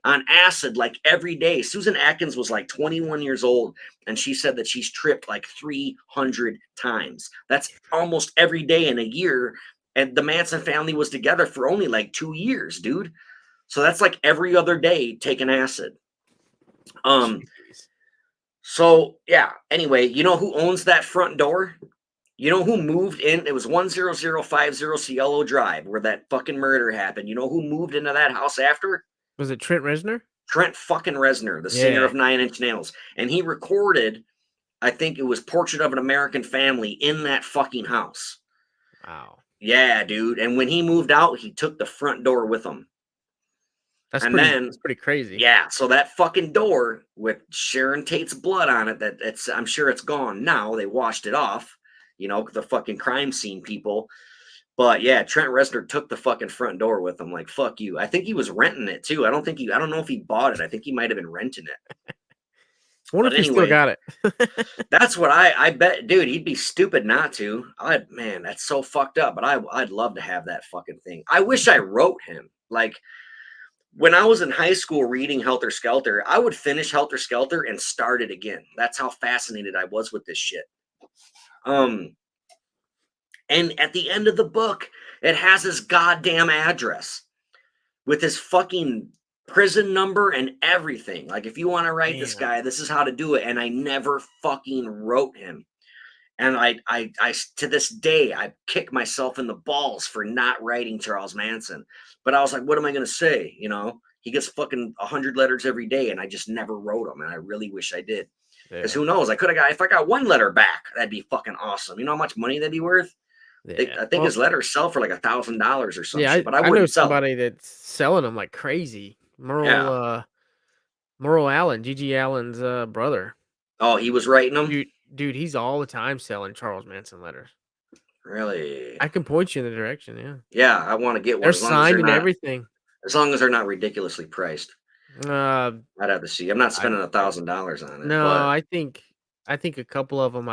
on acid like every day. Susan Atkins was like 21 years old, and she said that she's tripped like 300 times. That's almost every day in a year. And the Manson family was together for only like 2 years, dude. So that's like every other day taking acid. Um, Jeez. so yeah, anyway, you know who owns that front door? You know who moved in? It was 10050 Cielo Drive where that fucking murder happened. You know who moved into that house after? Was it Trent Reznor? Trent fucking Reznor, the singer Yeah. of Nine Inch Nails. And he recorded, I think it was Portrait of an American Family in that fucking house. Wow. Yeah, dude. And when he moved out, he took the front door with him. And That's then, pretty crazy. yeah, so that fucking door with Sharon Tate's blood on it, that it's I'm sure it's gone now. They washed it off, the fucking crime scene people. But yeah, Trent Reznor took the fucking front door with him. Like, fuck you. I think he was renting it too. I don't know if he bought it. I think he might have been renting it. I wonder But if he still anyway, got it. that's what I bet, dude. He'd be stupid not to. Man, that's so fucked up. But I'd love to have that fucking thing. I wish I wrote him. Like when I was in high school reading Helter Skelter, I would finish Helter Skelter and start it again. That's how fascinated I was with this shit. And at the end of the book, it has his goddamn address with his fucking prison number and everything. Like, if you want to write this Damn. guy, this is how to do it. And I never fucking wrote him. And I to this day, I kick myself in the balls for not writing Charles Manson. But I was like, what am I going to say? He gets fucking 100 letters every day, and I just never wrote him. And I really wish I did. Because Yeah. who knows? I could have got if I got one letter back, that'd be fucking awesome. You know how much money that'd be worth? Yeah. I think Well, his letters sell for like $1,000 or some yeah, shit, but I I know wouldn't sell them. somebody that's selling them like crazy. Yeah. Merle Allen, Gigi Allen's brother. Oh, he was writing them? Dude, he's all the time selling Charles Manson letters. Really? I can point you in the direction, yeah. Yeah, I want to get They're one signed and everything. as long as they're not ridiculously priced. Uh, I'd have to see. I'm not I spending $1,000 on it, no, but I think a couple of them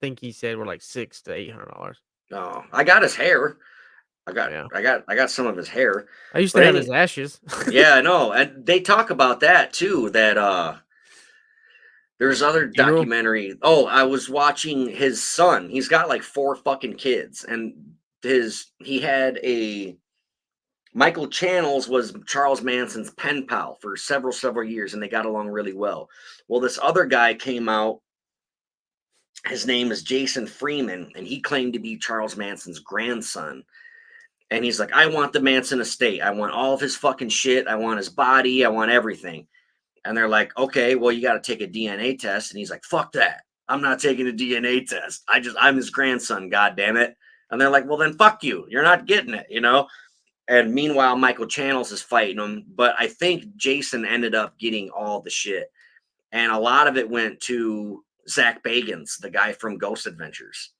think he said were like $600 to $800. no, I got his hair. Yeah. I got some of his hair. I used to But have his ashes. yeah, I know. And they talk about that too, that there's other Funeral? documentary. Oh, I was watching his son. He's got like 4 fucking kids, and he had a Michael Channels was Charles Manson's pen pal for several years, and they got along really well. Well, this other guy came out. His name is Jason Freeman, and he claimed to be Charles Manson's grandson. And he's like, I want the Manson estate. I want all of his fucking shit. I want his body. I want everything. And they're like, okay, well, you got to take a DNA test. And he's like, fuck that. I'm not taking a DNA test. I'm his grandson, God damn it. And they're like, well, then fuck you. You're not getting it, you know? And meanwhile, Michael Channels is fighting him. But I think Jason ended up getting all the shit. And a lot of it went to Zach Bagans, the guy from Ghost Adventures,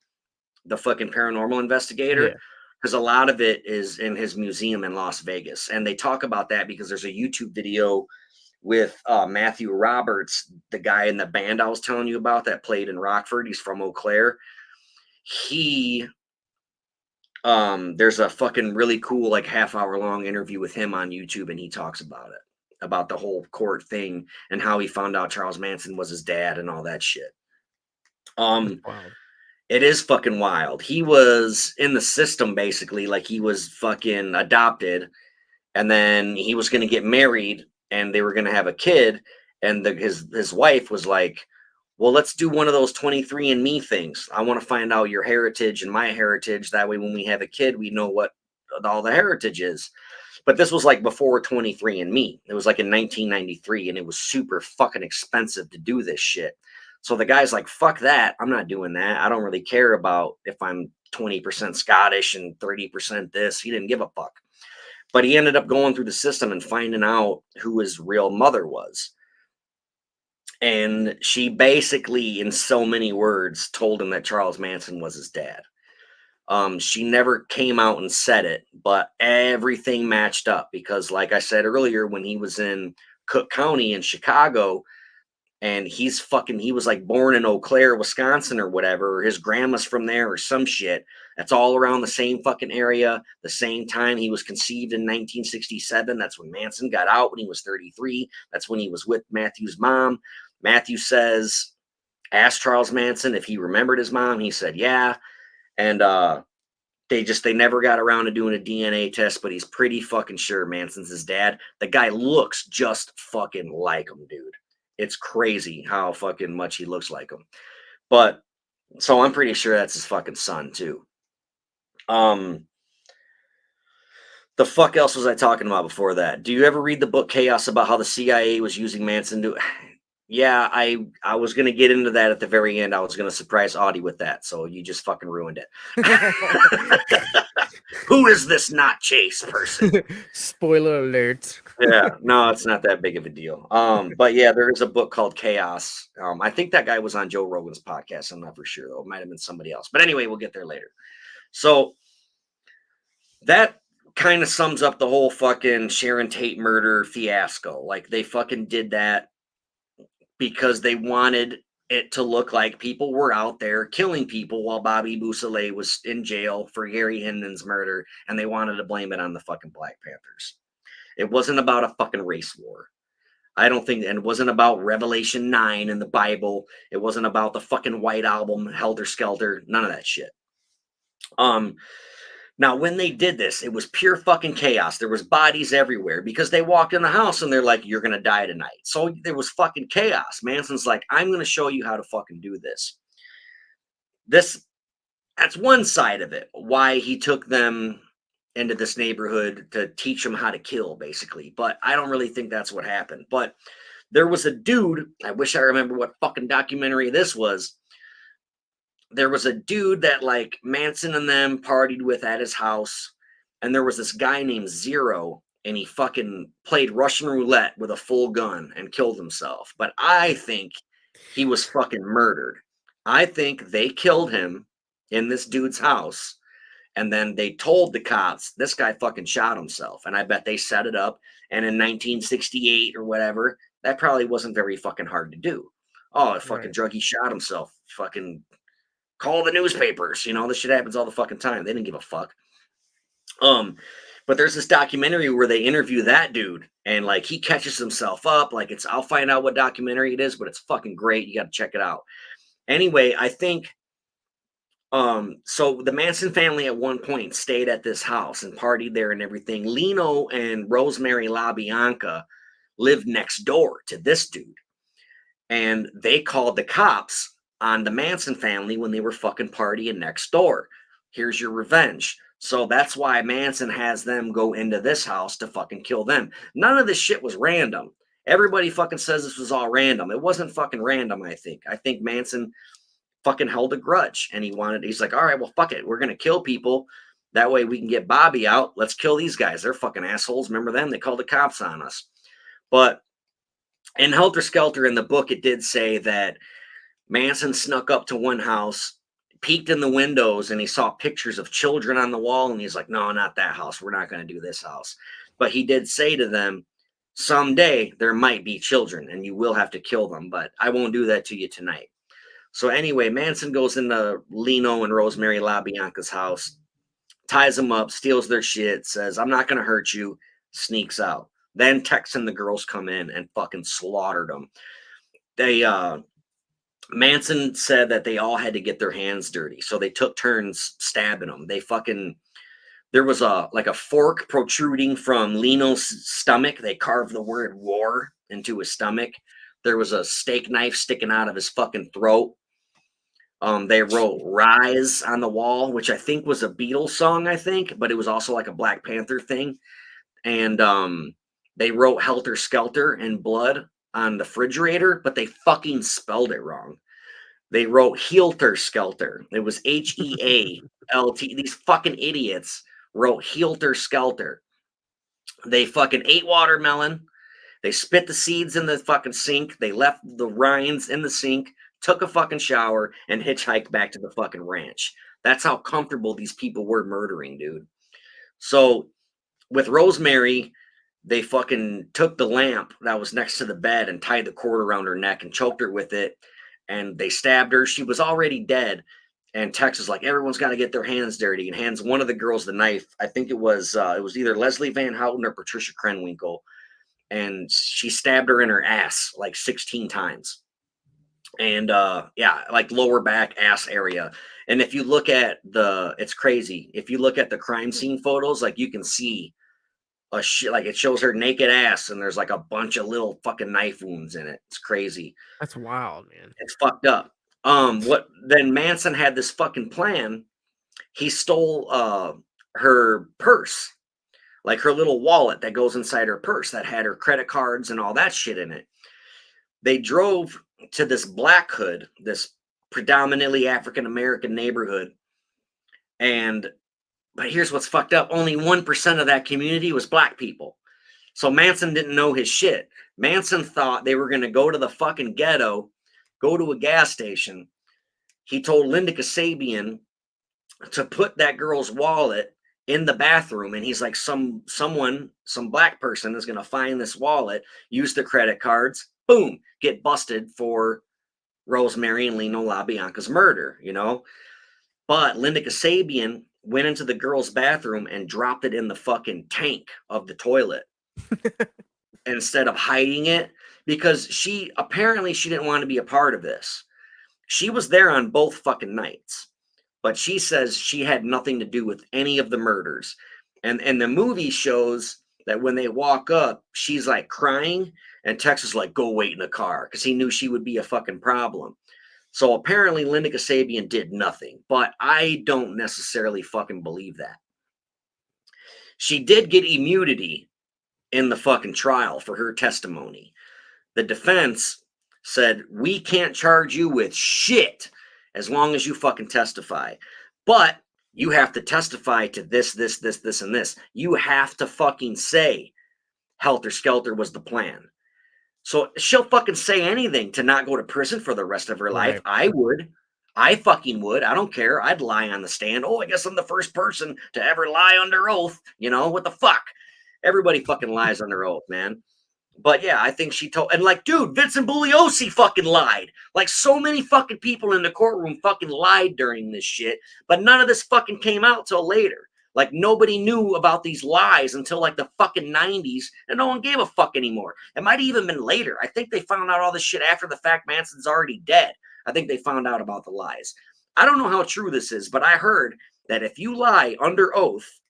the fucking paranormal investigator. Yeah. Because a lot of it is in his museum in Las Vegas. And they talk about that because there's a YouTube video with Matthew Roberts, the guy in the band I was telling you about that played in Rockford. He's from Eau Claire. He there's a fucking really cool like half-hour long interview with him on YouTube, and he talks about it, about the whole court thing and how he found out Charles Manson was his dad and all that shit. That's um wild. it is fucking wild. He was in the system basically, like he was fucking adopted, and then he was going to get married and they were going to have a kid, and his wife was like, well, let's do one of those 23andMe things. I want to find out your heritage and my heritage, that way when we have a kid we know what all the heritage is. But this was like before 23andMe. It was like in 1993, and it was super fucking expensive to do this shit. So the guy's like, fuck that, I'm not doing that. I don't really care about if I'm 20% Scottish and 30% this. He didn't give a fuck. But he ended up going through the system and finding out who his real mother was. And she basically, in so many words, told him that Charles Manson was his dad. She never came out and said it, but everything matched up because, like I said earlier, when he was in Cook County in Chicago, and he was like born in Eau Claire, Wisconsin or whatever, or his grandma's from there or some shit. That's all around the same fucking area, the same time. He was conceived in 1967. That's when Manson got out when he was 33. That's when he was with Matthew's mom. Matthew asked Charles Manson if he remembered his mom. He said, yeah. And they never got around to doing a DNA test, but he's pretty fucking sure Manson's his dad. The guy looks just fucking like him, dude. It's crazy how fucking much he looks like him. But so I'm pretty sure that's his fucking son too. The fuck else was I talking about before that? Do you ever read the book Chaos about how the CIA was using Manson to Yeah, I was gonna get into that at the very end. I was gonna surprise Audie with that, so you just fucking ruined it. Who is this not Chase person? Spoiler alert. Yeah, no, it's not that big of a deal. But yeah, there is a book called Chaos. I think that guy was on Joe Rogan's podcast. I'm not for sure though. It might have been somebody else. But anyway, we'll get there later. So that kind of sums up the whole fucking Sharon Tate murder fiasco. Like they fucking did that because they wanted it to look like people were out there killing people while Bobby Boussalet was in jail for Gary Hinden's murder, and they wanted to blame it on the fucking Black Panthers. It wasn't about a fucking race war. I don't think, and it wasn't about Revelation 9 in the Bible. It wasn't about the fucking White Album, Helter Skelter, none of that shit. Now, when they did this, it was pure fucking chaos. There was bodies everywhere because they walked in the house and they're like, you're going to die tonight. So there was fucking chaos. Manson's like, I'm going to show you how to fucking do this. That's one side of it, why he took them into this neighborhood to teach them how to kill, basically. But I don't really think that's what happened. But There was a dude, I wish I remember what fucking documentary this was. There was a dude that like Manson and them partied with at his house, and there was this guy named Zero, and he fucking played Russian roulette with a full gun and killed himself. But I think he was fucking murdered. I think they killed him in this dude's house, and then they told the cops this guy fucking shot himself. And I bet they set it up. And in 1968 or whatever, that probably wasn't very fucking hard to do. Oh, fucking Right. druggie shot himself. Fucking call the newspapers. You know, this shit happens all the fucking time. They didn't give a fuck. Um, but there's this documentary where they interview that dude, and like he catches himself up. Like it's, I'll find out what documentary it is, but it's fucking great. You got to check it out. Anyway, I think so the Manson family at one point stayed at this house and partied there and everything. Lino and Rosemary LaBianca lived next door to this dude, and they called the cops on the Manson family when they were fucking partying next door. Here's your revenge. So that's why Manson has them go into this house to fucking kill them. None of this shit was random. Everybody fucking says this was all random. It wasn't fucking random, I think. I think Manson fucking held a grudge, and he's like, all right, well, fuck it. We're going to kill people. That way we can get Bobby out. Let's kill these guys. They're fucking assholes. Remember them? They called the cops on us. But in Helter Skelter in the book, it did say that Manson snuck up to one house, peeked in the windows, and he saw pictures of children on the wall. And he's like, no, not that house. We're not going to do this house. But he did say to them, someday there might be children and you will have to kill them, but I won't do that to you tonight. So anyway, Manson goes into Lino and Rosemary LaBianca's house, ties them up, steals their shit, says, I'm not going to hurt you, sneaks out. Then Tex and the girls come in and fucking slaughtered them. They, Manson said that they all had to get their hands dirty. So they took turns stabbing them. They fucking, there was a fork protruding from Lino's stomach. They carved the word war into his stomach. There was a steak knife sticking out of his fucking throat. They wrote Rise on the wall, which I think was a Beatles song, I think, but it was also like a Black Panther thing. And they wrote Helter Skelter in blood on the refrigerator, but they fucking spelled it wrong. They wrote Heelter Skelter. It was Healt. These fucking idiots wrote Heelter Skelter. They fucking ate watermelon. They spit the seeds in the fucking sink. They left the rinds in the sink, took a fucking shower, and hitchhiked back to the fucking ranch. That's how comfortable these people were murdering, dude. So with Rosemary, they fucking took the lamp that was next to the bed and tied the cord around her neck and choked her with it. And they stabbed her. She was already dead. And Tex is like, everyone's got to get their hands dirty, and hands one of the girls the knife. I think it was either Leslie Van Houten or Patricia Krenwinkel. And she stabbed her in her ass like 16 times. And yeah, like lower back, ass area. And if you look at it's crazy. If you look at the crime scene photos, like you can see a shit, like it shows her naked ass, and there's like a bunch of little fucking knife wounds in it. It's crazy. That's wild, man. It's fucked up. What then Manson had this fucking plan. He stole her purse, like her little wallet that goes inside her purse that had her credit cards and all that shit in it. They drove to this Black Hood, this predominantly African American neighborhood. But here's what's fucked up. Only 1% of that community was black people. So Manson didn't know his shit. Manson thought they were going to go to the fucking ghetto, go to a gas station. He told Linda Kasabian to put that girl's wallet in the bathroom, and he's like, some black person is going to find this wallet, use the credit cards, boom, get busted for Rosemary and Lino LaBianca's murder, you know? But Linda Kasabian went into the girl's bathroom and dropped it in the fucking tank of the toilet instead of hiding it, because she didn't want to be a part of this. She was there on both fucking nights, but she says she had nothing to do with any of the murders. And the movie shows that when they walk up, she's like crying, and Tex is like, go wait in the car, because he knew she would be a fucking problem. So apparently Linda Kasabian did nothing, but I don't necessarily fucking believe that. She did get immunity in the fucking trial for her testimony. The defense said, we can't charge you with shit as long as you fucking testify. But you have to testify to this, and this. You have to fucking say Helter Skelter was the plan. So she'll fucking say anything to not go to prison for the rest of her life. Right. I would. I fucking would. I don't care. I'd lie on the stand. Oh, I guess I'm the first person to ever lie under oath. You know, what the fuck? Everybody fucking lies under oath, man. But yeah, I think she told, and like, dude, Vincent Bugliosi fucking lied. Like, so many fucking people in the courtroom fucking lied during this shit, but none of this fucking came out till later. Like, nobody knew about these lies until like the fucking 90s, and no one gave a fuck anymore. It might have even been later. I think they found out all this shit after the fact. Manson's already dead. I think they found out about the lies. I don't know how true this is, but I heard that if you lie under oath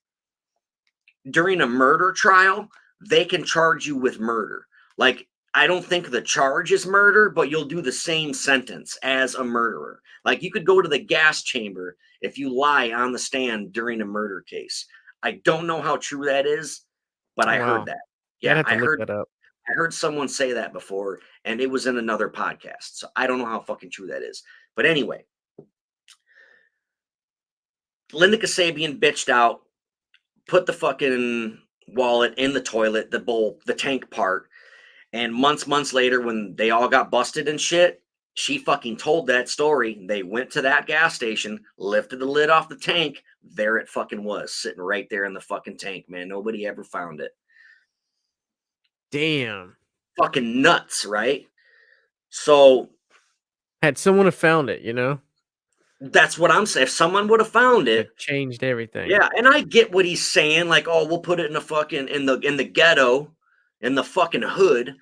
during a murder trial, they can charge you with murder. Like, I don't think the charge is murder, but you'll do the same sentence as a murderer. Like, you could go to the gas chamber if you lie on the stand during a murder case. I don't know how true that is, but I heard Wow. that. Yeah, I'd Yeah, have to look that up. I heard someone say that before, and it was in another podcast. So I don't know how fucking true that is. But anyway, Linda Kasabian bitched out, put the fucking wallet in the toilet, the bowl, the tank part. And months later, when they all got busted and shit, she fucking told that story. They went to that gas station, lifted the lid off the tank. There it fucking was, sitting right there in the fucking tank, man. Nobody ever found it. Damn. Fucking nuts, right? So Had someone have found it, you know? that's what I'm saying. If someone would have found it, It changed everything. yeah, and I get what he's saying, like, oh, we'll put it in the fucking in the ghetto, in the fucking hood,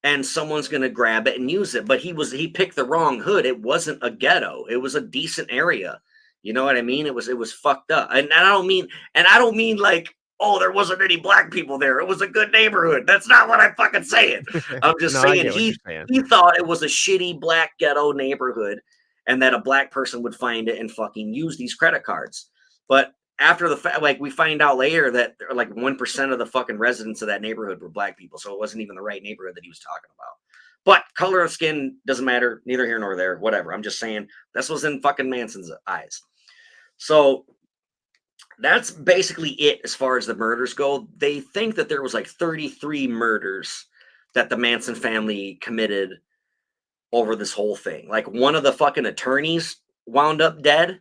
and someone's gonna grab it and use it. But he picked the wrong hood. It wasn't a ghetto. It was a decent area. You know what I mean? It was fucked up. And I don't mean like, oh, there wasn't any black people there. It was a good neighborhood. That's not what I'm fucking saying. I'm just No, I saying get what you're saying. he thought it was a shitty black ghetto neighborhood and that a black person would find it and fucking use these credit cards. But after the fact, like, we find out later that like 1% of the fucking residents of that neighborhood were black people. So it wasn't even the right neighborhood that he was talking about. But color of skin doesn't matter, neither here nor there, whatever. I'm just saying this was in fucking Manson's eyes. So that's basically it as far as the murders go. They think that there was like 33 murders that the Manson family committed over this whole thing. Like, one of the fucking attorneys wound up dead.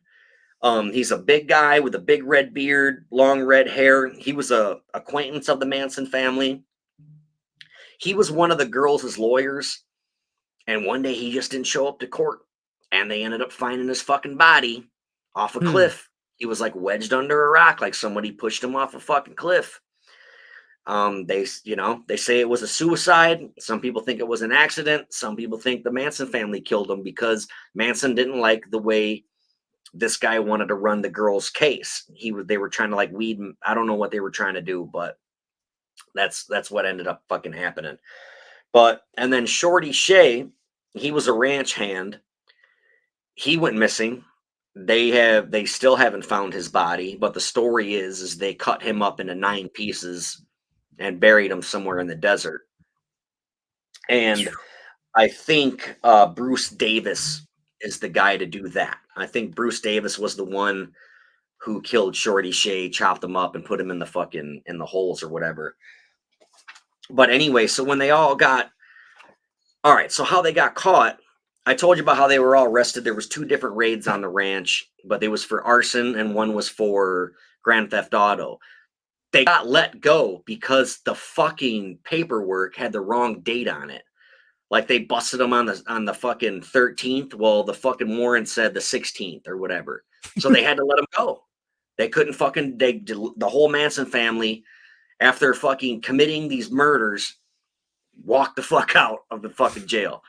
He's a big guy with a big red beard, long red hair. He was a acquaintance of the Manson family. He was one of the girls' lawyers, and one day he just didn't show up to court, and they ended up finding his fucking body off a Hmm. cliff. He was like wedged under a rock, like somebody pushed him off a fucking cliff. They say it was a suicide. Some people think it was an accident. Some people think the Manson family killed him because Manson didn't like the way this guy wanted to run the girl's case. They were trying to like weed. I don't know what they were trying to do, but that's what ended up fucking happening. But and then Shorty Shea, he was a ranch hand. He went missing. They still haven't found his body, but the story is they cut him up into 9 pieces and buried him somewhere in the desert. And I think Bruce Davis is the guy to do that. I think Bruce Davis was the one who killed Shorty Shea, chopped him up, and put him in the holes or whatever. But anyway, so when they all got all right, so how they got caught, I told you about how they were all arrested. There was 2 different raids on the ranch, but they was for arson and one was for Grand Theft Auto. They got let go because the fucking paperwork had the wrong date on it. Like, they busted them on the fucking 13th. Well, the fucking warrant said the 16th or whatever. So they had to let them go. They couldn't fucking the whole Manson family, after fucking committing these murders, walked the fuck out of the fucking jail.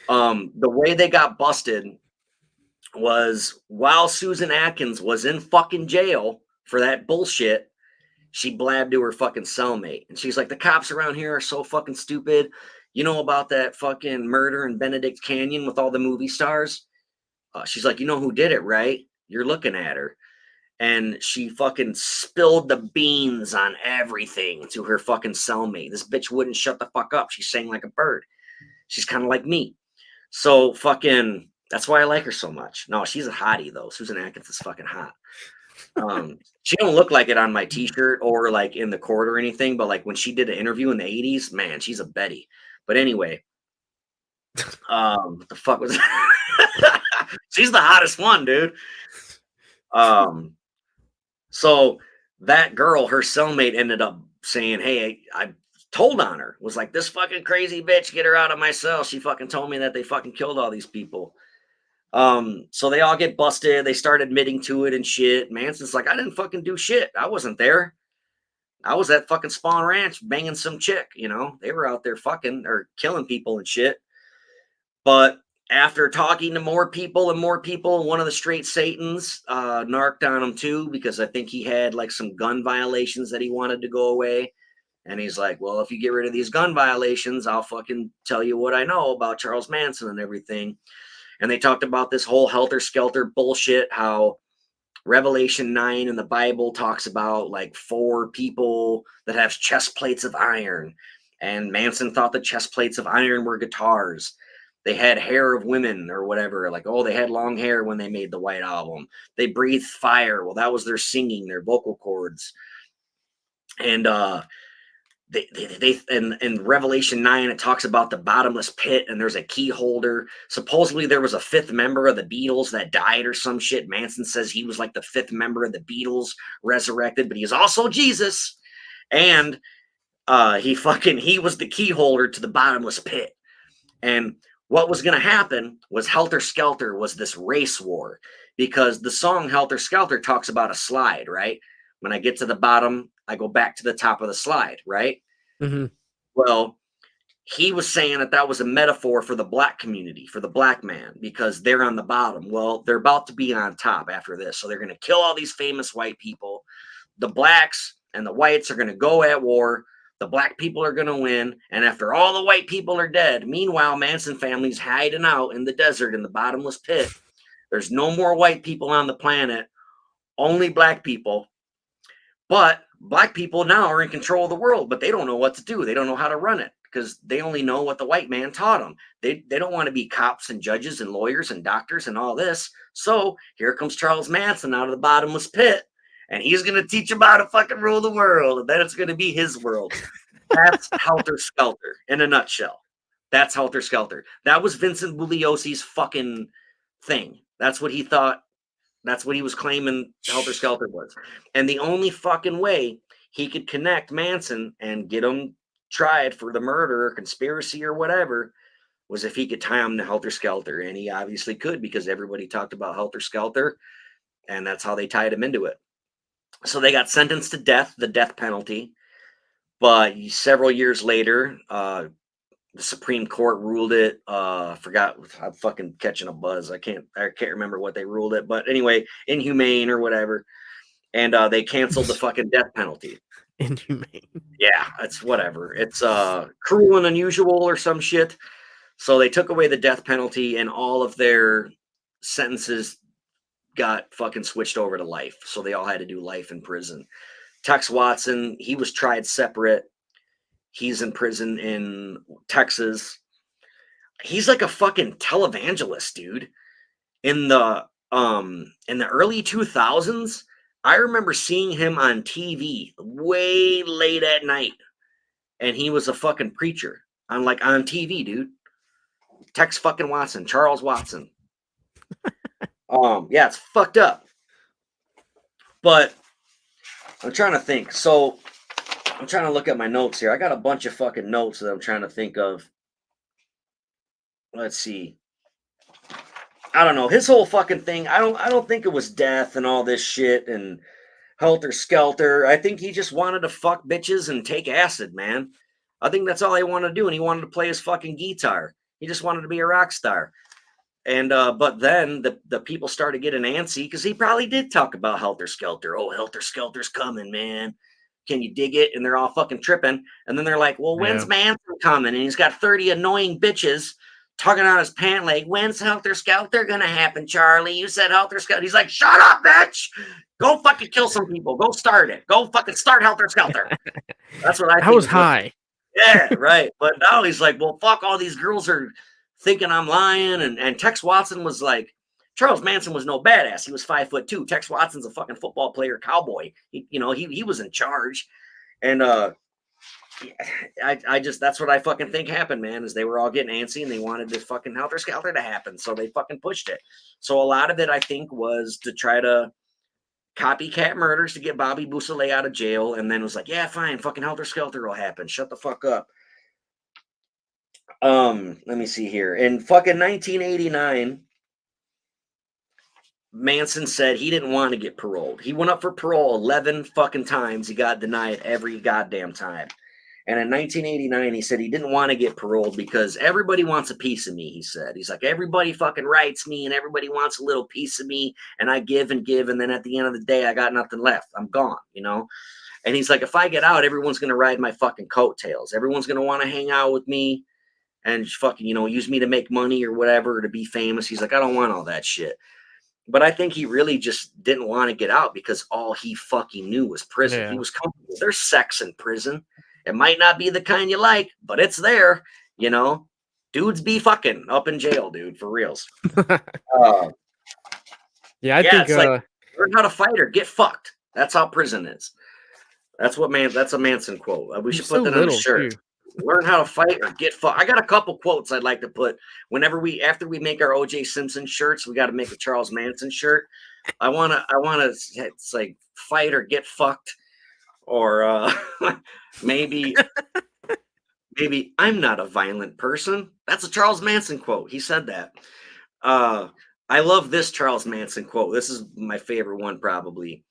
The way they got busted was while Susan Atkins was in fucking jail for that bullshit, she blabbed to her fucking cellmate. And she's like, the cops around here are so fucking stupid. You know about that fucking murder in Benedict Canyon with all the movie stars? She's like, you know who did it, right? You're looking at her. And she fucking spilled the beans on everything to her fucking cellmate. This bitch wouldn't shut the fuck up. She sang like a bird. She's kind of like me. So fucking that's why I like her so much. No, she's a hottie though. Susan Atkins is fucking hot. She don't look like it on my t-shirt or like in the court or anything, but like when she did an interview in the 80s, man, she's a Betty. But anyway, what the fuck was she's the hottest one, dude. So that girl, her cellmate ended up saying, hey, I told on her, was like, this fucking crazy bitch, get her out of my cell. She fucking told me that they fucking killed all these people. So they all get busted. They start admitting to it and shit. Manson's like, I didn't fucking do shit. I wasn't there. I was at fucking Spawn Ranch banging some chick, you know. They were out there fucking or killing people and shit. But after talking to more people and more people, one of the straight Satans narked on him too, because I think he had like some gun violations that he wanted to go away. And he's like, well, if you get rid of these gun violations, I'll fucking tell you what I know about Charles Manson and everything. And they talked about this whole helter-skelter bullshit, how Revelation 9 in the Bible talks about like 4 people that have chest plates of iron. And Manson thought the chest plates of iron were guitars. They had hair of women or whatever. Like, oh, they had long hair when they made the White Album. They breathed fire. Well, that was their singing, their vocal cords. And they in Revelation 9, it talks about the bottomless pit, and there's a key holder. Supposedly there was a 5th member of the Beatles that died or some shit. Manson says he was like the 5th member of the Beatles resurrected, but he's also Jesus. And he was the key holder to the bottomless pit. And what was going to happen was Helter Skelter was this race war, because the song Helter Skelter talks about a slide, right? When I get to the bottom, I go back to the top of the slide, right? Mm-hmm. Well, he was saying that that was a metaphor for the black community, for the black man, because they're on the bottom. Well, they're about to be on top after this. So they're going to kill all these famous white people. The blacks and the whites are going to go at war. The black people are going to win. And after all the white people are dead, meanwhile, Manson family's hiding out in the desert in the bottomless pit. There's no more white people on the planet, only black people. But black people now are in control of the world, but they don't know what to do. They don't know how to run it because they only know what the white man taught them. They don't want to be cops and judges and lawyers and doctors and all this. So here comes Charles Manson out of the bottomless pit, and he's going to teach them how to fucking rule the world, and then it's going to be his world. That's Helter Skelter in a nutshell. That's Helter Skelter. That was Vincent Bugliosi's fucking thing. That's what he thought. That's what he was claiming Helter Skelter was. And the only fucking way he could connect Manson and get him tried for the murder or conspiracy or whatever was if he could tie him to Helter Skelter. And he obviously could, because everybody talked about Helter Skelter, and that's how they tied him into it. So they got sentenced to death, the death penalty. But several years later, the Supreme Court ruled it. Forgot. I'm fucking catching a buzz. I can't remember what they ruled it. But anyway, inhumane or whatever. And they canceled the fucking death penalty. Inhumane. Yeah, it's whatever. It's cruel and unusual or some shit. So they took away the death penalty, and all of their sentences got fucking switched over to life. So they all had to do life in prison. Tex Watson, he was tried separate. He's in prison in Texas. He's like a fucking televangelist, dude. In the early 2000s, I remember seeing him on TV way late at night, and he was a fucking preacher on TV, dude. Tex fucking Watson, Charles Watson. Yeah, it's fucked up. But I'm trying to think. So I'm trying to look at my notes here. I got a bunch of fucking notes that I'm trying to think of. Let's see. I don't know. His whole fucking thing, I don't think it was death and all this shit and Helter Skelter. I think he just wanted to fuck bitches and take acid, man. I think that's all he wanted to do, and he wanted to play his fucking guitar. He just wanted to be a rock star. And but then the people started getting antsy because he probably did talk about Helter Skelter. Oh, Helter Skelter's coming, man. Can you dig it? And they're all fucking tripping. And then they're like, well, when's Manson coming? And he's got 30 annoying bitches tugging on his pant leg. When's Helter Skelter gonna happen, Charlie? You said Helter Skelter. He's like, shut up, bitch. Go fucking kill some people. Go start it. Go fucking start Helter Skelter. That's what I think. I was high. Yeah, right. But now he's like, well, fuck, all these girls are thinking I'm lying. And Tex Watson was like, Charles Manson was no badass. He was 5'2". Tex Watson's a fucking football player, cowboy. He was in charge. And I just that's what I fucking think happened, man, is they were all getting antsy and they wanted this fucking Helter Skelter to happen. So they fucking pushed it. So a lot of it, I think, was to try to copycat murders to get Bobby Boussalet out of jail, and then was like, yeah, fine, fucking Helter Skelter will happen. Shut the fuck up. Let me see here. In fucking 1989, Manson said he didn't want to get paroled. He went up for parole 11 fucking times. He got denied every goddamn time. And in 1989, he said he didn't want to get paroled because everybody wants a piece of me, he said. He's like, everybody fucking writes me and everybody wants a little piece of me. And I give and give. And then at the end of the day, I got nothing left. I'm gone, you know? And he's like, if I get out, everyone's going to ride my fucking coattails. Everyone's going to want to hang out with me and fucking, use me to make money or whatever, or to be famous. He's like, I don't want all that shit. But I think he really just didn't want to get out because all he fucking knew was prison. He Yeah. was comfortable. There's sex in prison. It might not be the kind you like, but it's there, Dudes be fucking up in jail, dude, for reals. Yeah, I Yeah, think it's like learn how to fight or get fucked. That's how prison is. That's a Manson quote. We you're should so put that on a little shirt. too. Learn how to fight or get fucked. I got a couple quotes I'd like to put after we make our OJ Simpson shirts, we got to make a Charles Manson shirt. I wanna it's like fight or get fucked, or maybe I'm not a violent person. That's a Charles Manson quote. He said that. I love this Charles Manson quote. This is my favorite one, probably.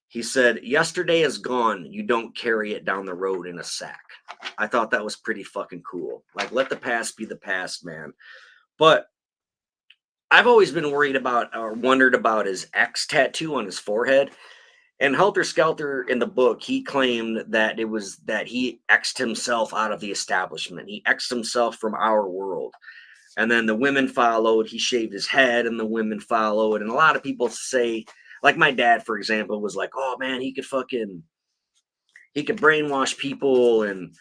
He said, yesterday is gone. You don't carry it down the road in a sack. I thought that was pretty fucking cool. Like, let the past be the past, man. But I've always been worried about or wondered about his X tattoo on his forehead. And Helter Skelter in the book, he claimed that it was that he X'd himself out of the establishment. He X'd himself from our world. And then the women followed. He shaved his head and the women followed. And a lot of people say, like my dad, for example, was like, oh man, he could brainwash people, and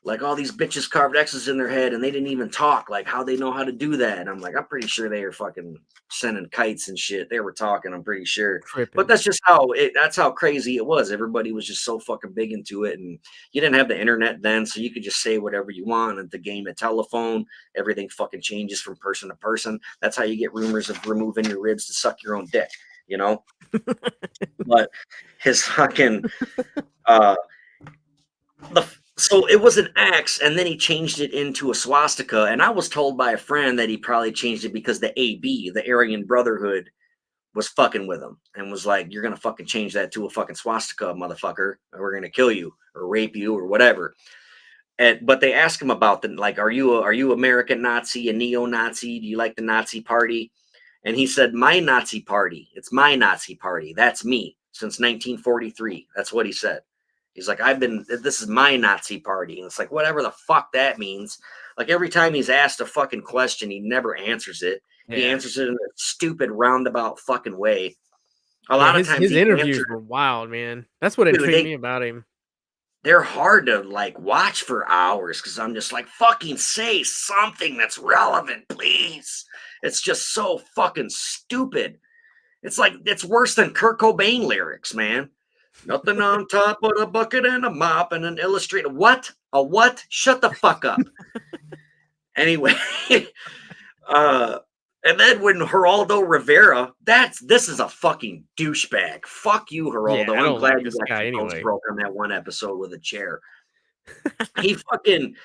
like all these bitches carved X's in their head and they didn't even talk. Like, how they know how to do that? And I'm like, I'm pretty sure they were fucking sending kites and shit. They were talking, I'm pretty sure. But Tripping. that's how crazy it was. Everybody was just so fucking big into it. And you didn't have the internet then, so you could just say whatever you want. And the game of telephone, everything fucking changes from person to person. That's how you get rumors of removing your ribs to suck your own dick, But his fucking so it was an axe, and then he changed it into a swastika. And I was told by a friend that he probably changed it because the AB, the Aryan Brotherhood, was fucking with him and was like, "You're gonna fucking change that to a fucking swastika, motherfucker, or we're gonna kill you or rape you or whatever." But they asked him about are you American Nazi, a neo-Nazi? Do you like the Nazi party? And he said, "My Nazi party. It's my Nazi party. That's me since 1943." That's what he said. He's like, this is my Nazi party. And it's like, whatever the fuck that means. Like, every time he's asked a fucking question, he never answers it. He Yeah. answers it in a stupid roundabout fucking way. A Yeah, lot of his times his he interviews answered, were wild, man. That's what dude, intrigued me about him. they're hard to like watch for hours because I'm just like, fucking say something that's relevant, please. It's just so fucking stupid. It's like, it's worse than Kurt Cobain lyrics, man. Nothing on top but a bucket and a mop and an illustrator. What? A what? Shut the fuck up. Anyway, and then when Geraldo Rivera, this is a fucking douchebag. Fuck you, Yeah, Geraldo. I I'm don't glad like you this got guy your bones anyway. broke on that one episode with a chair. He fucking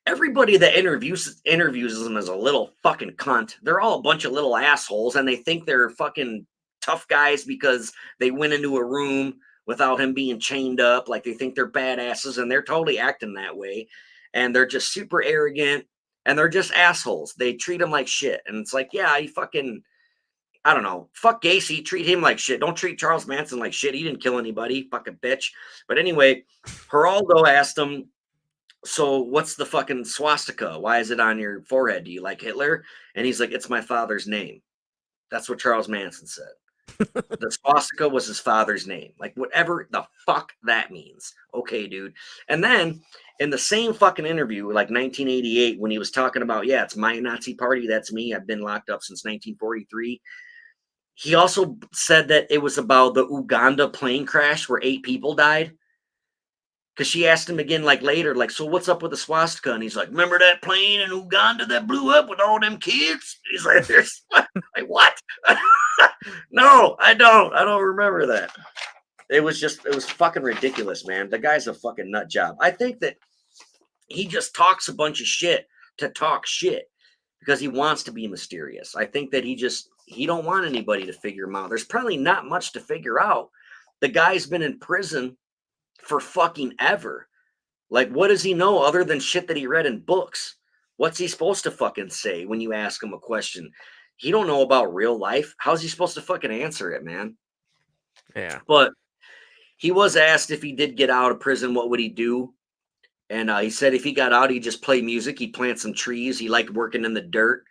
everybody that interviews him as a little fucking cunt. They're all a bunch of little assholes, and they think they're fucking tough guys because they went into a room without him being chained up. Like, they think they're badasses, and they're totally acting that way. And they're just super arrogant, and they're just assholes. They treat him like shit, and it's like, yeah, he fucking, I don't know. Fuck Gacy. Treat him like shit. Don't treat Charles Manson like shit. He didn't kill anybody. Fucking bitch. But anyway, Geraldo asked him, so what's the fucking swastika? Why is it on your forehead? Do you like Hitler? And he's like, it's my father's name. That's what Charles Manson said. The swastika was his father's name. Like, whatever the fuck that means. Okay, dude. And then in the same fucking interview, like 1988, when he was talking about, yeah, it's my Nazi party, that's me. I've been locked up since 1943. He also said that it was about the Uganda plane crash where 8 people died. Because she asked him again, like later, like, so what's up with the swastika? And he's like, remember that plane in Uganda that blew up with all them kids? He's like, there's like, what? No, I don't. I don't remember that. It was fucking ridiculous, man. The guy's a fucking nut job. I think that he just talks a bunch of shit to talk shit because he wants to be mysterious. I think that he don't want anybody to figure him out. There's probably not much to figure out. The guy's been in prison for fucking ever. Like, what does he know other than shit that he read in books? What's he supposed to fucking say when you ask him a question? He don't know about real life. How's he supposed to fucking answer it, man? Yeah. But he was asked if he did get out of prison, what would he do? And he said if he got out, he'd just play music. He'd plant some trees. He liked working in the dirt.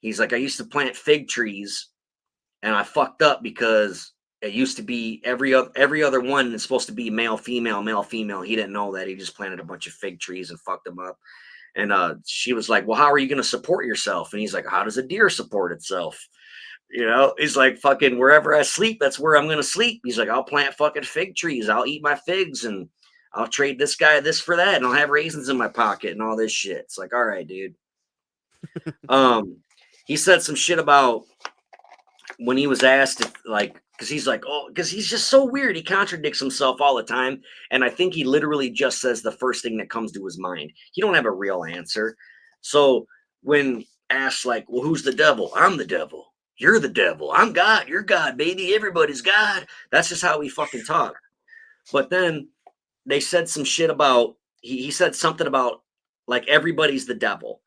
He's like, I used to plant fig trees, and I fucked up because it used to be every other one is supposed to be male, female, male, female. He didn't know that. He just planted a bunch of fig trees and fucked them up. And she was like, well, how are you going to support yourself? And he's like, how does a deer support itself? You know, he's like, fucking wherever I sleep, that's where I'm going to sleep. He's like, I'll plant fucking fig trees. I'll eat my figs and I'll trade this guy this for that. And I'll have raisins in my pocket and all this shit. It's like, all right, dude. He said some shit about when he was asked if, like, because he's like, oh, because he's just so weird. He contradicts himself all the time. And I think he literally just says the first thing that comes to his mind. He don't have a real answer. So when asked, like, well, who's the devil? I'm the devil. You're the devil. I'm God. You're God, baby. Everybody's God. That's just how we fucking talk. But then they said some shit about, he said something about, like, everybody's the devil.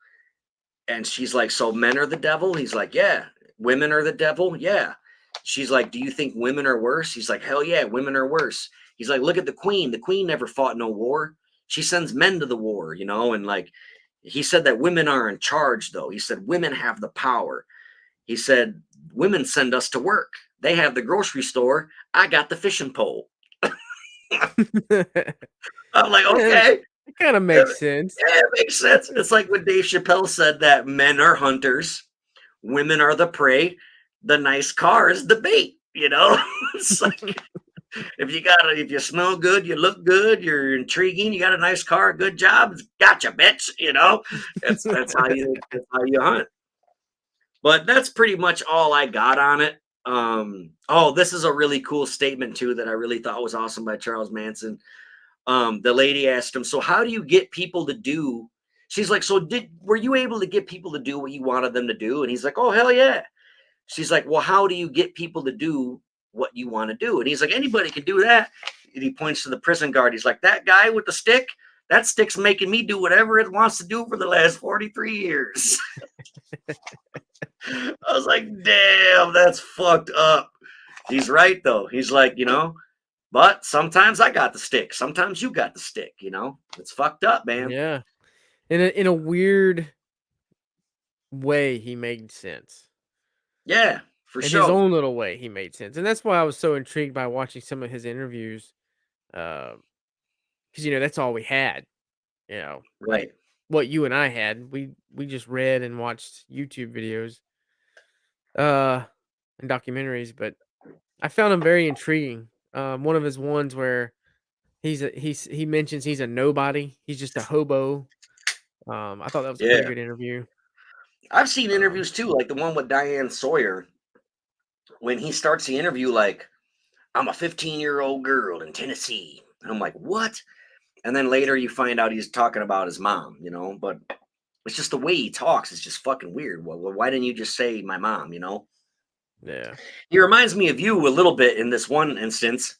And she's like, so men are the devil? He's like, yeah. Women are the devil? Yeah. She's like, do you think women are worse? He's like, hell yeah, women are worse. He's like, look at the queen. The queen never fought no war. She sends men to the war, you know? And like, he said that women are in charge, though. He said, women have the power. He said, women send us to work. They have the grocery store. I got the fishing pole. I'm like, okay. It kind of makes sense. Yeah, it makes sense. It's like when Dave Chappelle said that men are hunters, women are the prey, the nice car is the bait. You know, it's like if you smell good, you look good, you're intriguing, you got a nice car, good job, gotcha, bitch. You know, that's how you hunt. But that's pretty much all I got on it. Oh, this is a really cool statement too that I really thought was awesome by Charles Manson. The lady asked him, so how do you get people to do? She's like, so were you able to get people to do what you wanted them to do? And he's like, oh, hell yeah. She's like, well, how do you get people to do what you want to do? And he's like, anybody can do that. And he points to the prison guard. He's like, that guy with the stick, that stick's making me do whatever it wants to do for the last 43 years. I was like, damn, that's fucked up. He's right, though. He's like, you know, but sometimes I got the stick. Sometimes you got the stick, you know? It's fucked up, man. Yeah. In a weird way, he made sense. Yeah, for In his sure. own little way, he made sense. And that's why I was so intrigued by watching some of his interviews. Because, that's all we had. Right. What you and I had. We just read and watched YouTube videos and documentaries. But I found him very intriguing. One of his ones where he mentions he's a nobody. He's just a hobo. I thought that was a pretty Yeah. good interview. I've seen interviews too, like the one with Diane Sawyer. When he starts the interview, like, I'm a 15-year-old girl in Tennessee. And I'm like, what? And then later you find out he's talking about his mom, you know? But it's just the way he talks. It's just fucking weird. Well, why didn't you just say my mom, you know? Yeah. He reminds me of you a little bit in this one instance.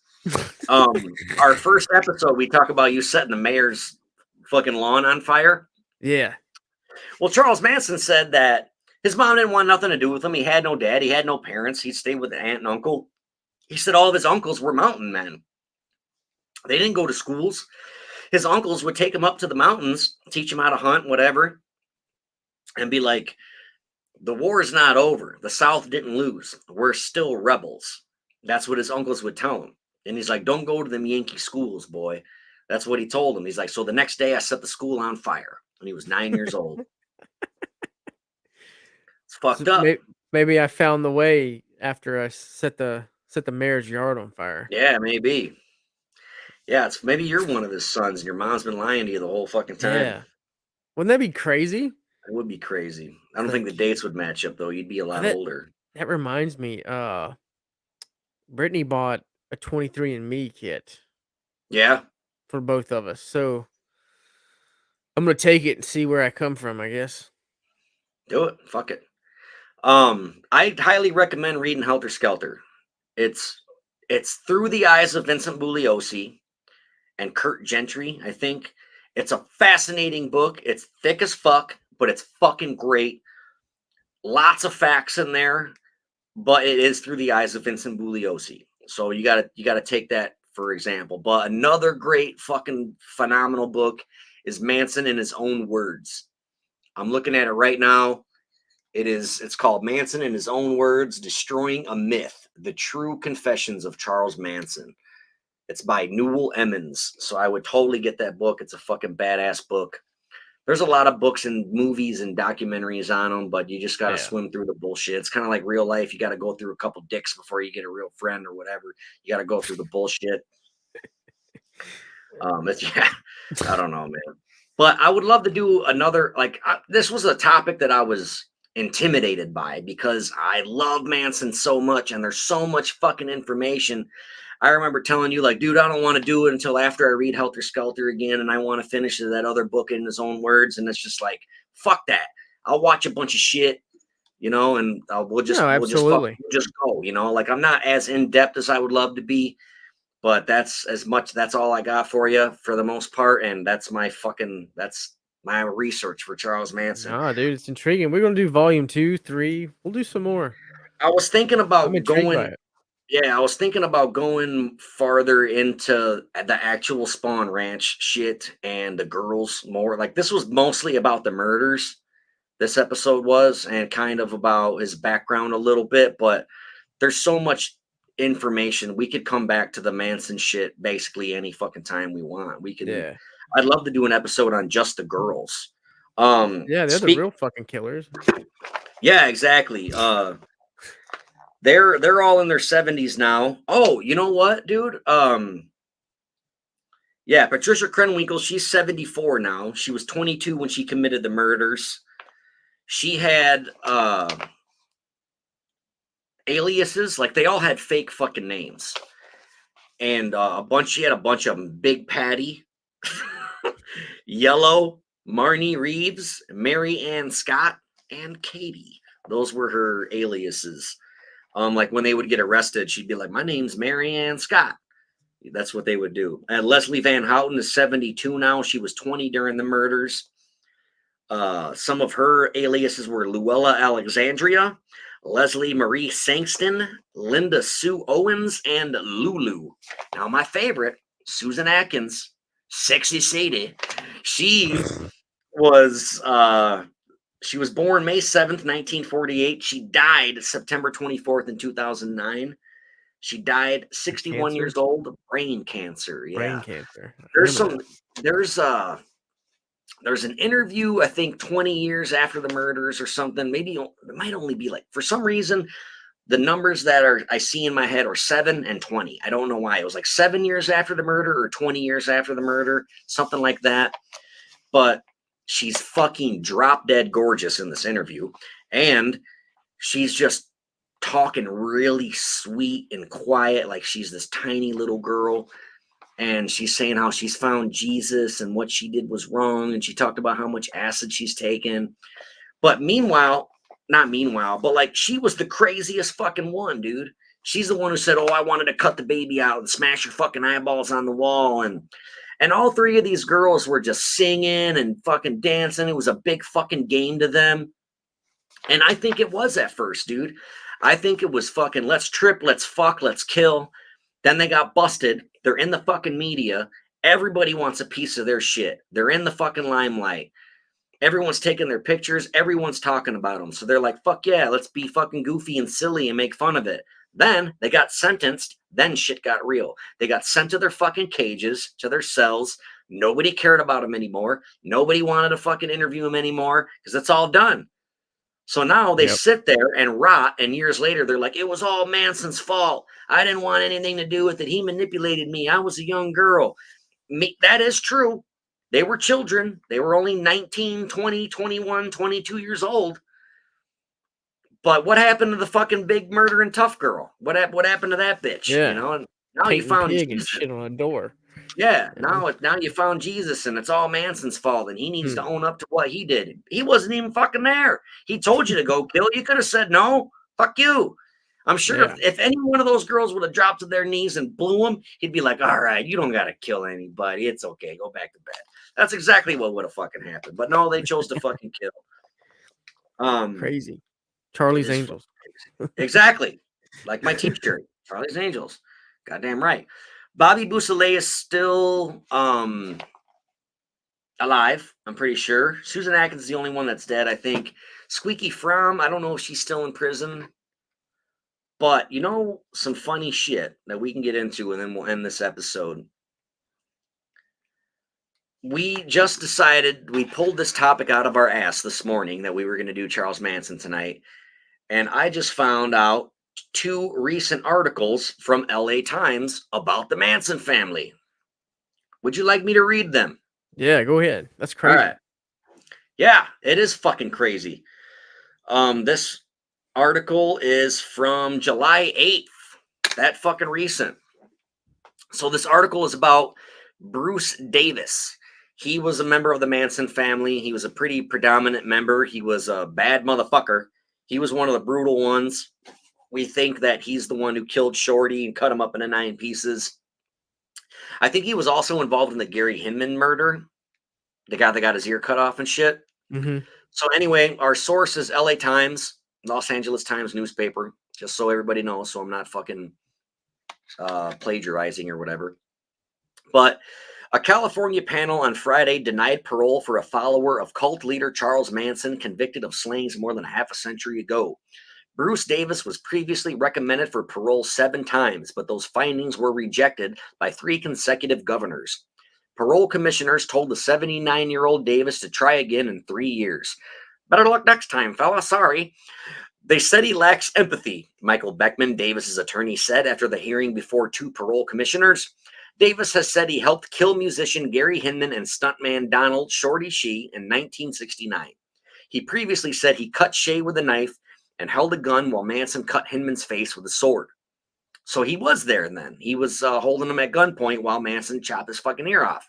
Our first episode, we talk about you setting the mayor's fucking lawn on fire. Yeah. Well, Charles Manson said that his mom didn't want nothing to do with him. He had no dad. He had no parents. He stayed with an aunt and uncle. He said all of his uncles were mountain men. They didn't go to schools. His uncles would take him up to the mountains, teach him how to hunt, whatever, and be like, The war is not over. The South didn't lose. We're still rebels. That's what his uncles would tell him. And he's like, don't go to them Yankee schools, boy. That's what he told him. He's like, so the next day I set the school on fire when he was 9 years old. It's So fucked up. maybe I found the way after I set the mayor's yard on fire. Yeah, maybe. Yeah, it's maybe you're one of his sons and your mom's been lying to you the whole fucking time. Yeah. Wouldn't that be crazy? It would be crazy. I don't think Like the dates would match up though. You'd be a lot that older. that reminds me, Brittany bought a 23andMe kit Yeah, for both of us. So I'm gonna take it and see where I come from, I guess. do it. Fuck it. I highly recommend reading Helter Skelter. It's it's through the eyes of Vincent Bugliosi and Kurt Gentry, I think. It's a fascinating book. It's thick as fuck, but it's fucking great. Lots of facts in there, but it is through the eyes of Vincent Bugliosi. So you gotta take that for example. But another great fucking phenomenal book is Manson in His Own Words. I'm looking at it right now. It's called Manson in His Own Words, Destroying a Myth, The True Confessions of Charles Manson. It's by Newell Emmons. So I would totally get that book. It's a fucking badass book. There's a lot of books and movies and documentaries on them, but you just got to Yeah. swim through the bullshit. It's kind of like real life. You got to go through a couple dicks before you get a real friend or whatever. You got to go through the bullshit. Yeah, I don't know, man. But I would love to do another, this was a topic that I was intimidated by because I love Manson so much and there's so much fucking information. I remember telling you, like, dude, I don't want to do it until after I read Helter Skelter again and I want to finish that other book in His Own Words. And it's just like, fuck that. I'll watch a bunch of shit, and we'll just absolutely. go, like I'm not as in depth as I would love to be. But that's all I got for you for the most part. And that's my research for Charles Manson. Nah, dude, it's intriguing. We're gonna do volume 2, 3. We'll do some more. I was thinking I'm about intrigued by going, it. yeah, I was thinking about going farther into the actual Spawn Ranch shit and the girls more. Like this was mostly about the murders. This episode was, and kind of about his background a little bit, but there's so much information. We could come back to the Manson shit basically any fucking time we want. Yeah. I'd love to do an episode on just the girls. Yeah, they're the real fucking killers. Yeah, exactly. They're all in their 70s now. Oh, you know what, dude? Yeah, Patricia Krenwinkel, she's 74 now. She was 22 when she committed the murders. She had aliases, like they all had fake fucking names. And she had a bunch of them. Big Patty, Yellow, Marnie Reeves, Mary Ann Scott, and Katie. Those were her aliases. Like when they would get arrested, she'd be like, "My name's Mary Ann Scott." That's what they would do. And Leslie Van Houten is 72 now. She was 20 during the murders. Some of her aliases were Luella Alexandria, Leslie Marie Sangston, Linda Sue Owens, and Lulu. Now, my favorite, Susan Atkins, Sexy Sadie. She was born May 7th, 1948. She died September 24th in 2009. She died 61 years old of brain cancer. Yeah. Brain cancer. There's an interview, I think 20 years after the murders or something. Maybe it might only be like, for some reason, the numbers that I see in my head are 7 and 20. I don't know why. It was like 7 years after the murder or 20 years after the murder, something like that. But she's fucking drop dead gorgeous in this interview. And she's just talking really sweet and quiet, like she's this tiny little girl. And she's saying how she's found Jesus and what she did was wrong. And she talked about how much acid she's taken. But not meanwhile, but like she was the craziest fucking one, dude. She's the one who said, "Oh, I wanted to cut the baby out and smash your fucking eyeballs on the wall." And all three of these girls were just singing and fucking dancing. It was a big fucking game to them. And I think it was at first, dude. I think it was fucking let's trip, let's fuck, let's kill. Then they got busted. They're in the fucking media. Everybody wants a piece of their shit. They're in the fucking limelight. Everyone's taking their pictures. Everyone's talking about them. So they're like, fuck yeah, let's be fucking goofy and silly and make fun of it. Then they got sentenced. Then shit got real. They got sent to their fucking cages, to their cells. Nobody cared about them anymore. Nobody wanted to fucking interview them anymore because it's all done. So now they Yep. sit there and rot. And years later, they're like, it was all Manson's fault. I didn't want anything to do with it. He manipulated me. I was a young girl. That is true. They were children. They were only 19, 20, 21, 22 years old. But what happened to the fucking big murdering tough girl? What happened to that bitch? Yeah. You know, and now you Painting found pig and Jesus. shit on a door. Yeah, You know? now you found Jesus and it's all Manson's fault and he needs Hmm. to own up to what he did. He wasn't even fucking there. He told you to go kill. You could have said no. Fuck you. I'm sure Yeah. if any one of those girls would have dropped to their knees and blew him, he'd be like, all right, you don't got to kill anybody. It's okay. Go back to bed. That's exactly what would have fucking happened. But no, they chose to fucking kill. Crazy. It Charlie's is fucking Angels. crazy. Exactly. Like my t-shirt, Charlie's Angels. Goddamn right. Bobby Beausoleil is still alive, I'm pretty sure. Susan Atkins is the only one that's dead, I think. Squeaky Fromm, I don't know if she's still in prison. But you know, some funny shit that we can get into and then we'll end this episode. We just decided, we pulled this topic out of our ass this morning that we were going to do Charles Manson tonight. And I just found out 2 recent articles from LA Times about the Manson family. Would you like me to read them? Yeah, go ahead. That's All crazy. right. Yeah, it is fucking crazy. This article is from July 8th. That fucking recent. So this article is about Bruce Davis. He was a member of the Manson family. He was a pretty predominant member. He was a bad motherfucker. He was one of the brutal ones. We think that he's the one who killed Shorty and cut him up into 9 pieces. I think he was also involved in the Gary Hinman murder. The guy that got his ear cut off and shit. Mm-hmm. So anyway, our source is LA Times, Los Angeles Times newspaper, just so everybody knows, so I'm not fucking plagiarizing or whatever. But a California panel on Friday denied parole for a follower of cult leader Charles Manson convicted of slayings more than half a century ago. Bruce Davis was previously recommended for parole 7 times, but those findings were rejected by 3 consecutive governors. Parole commissioners told the 79-year-old Davis to try again in 3 years. Better luck next time, fella. Sorry. They said he lacks empathy, Michael Beckman, Davis's attorney, said after the hearing before 2 parole commissioners. Davis has said he helped kill musician Gary Hinman and stuntman Donald Shorty Shee in 1969. He previously said he cut Shea with a knife and held a gun while Manson cut Hinman's face with a sword. So he was there then. He was holding him at gunpoint while Manson chopped his fucking ear off.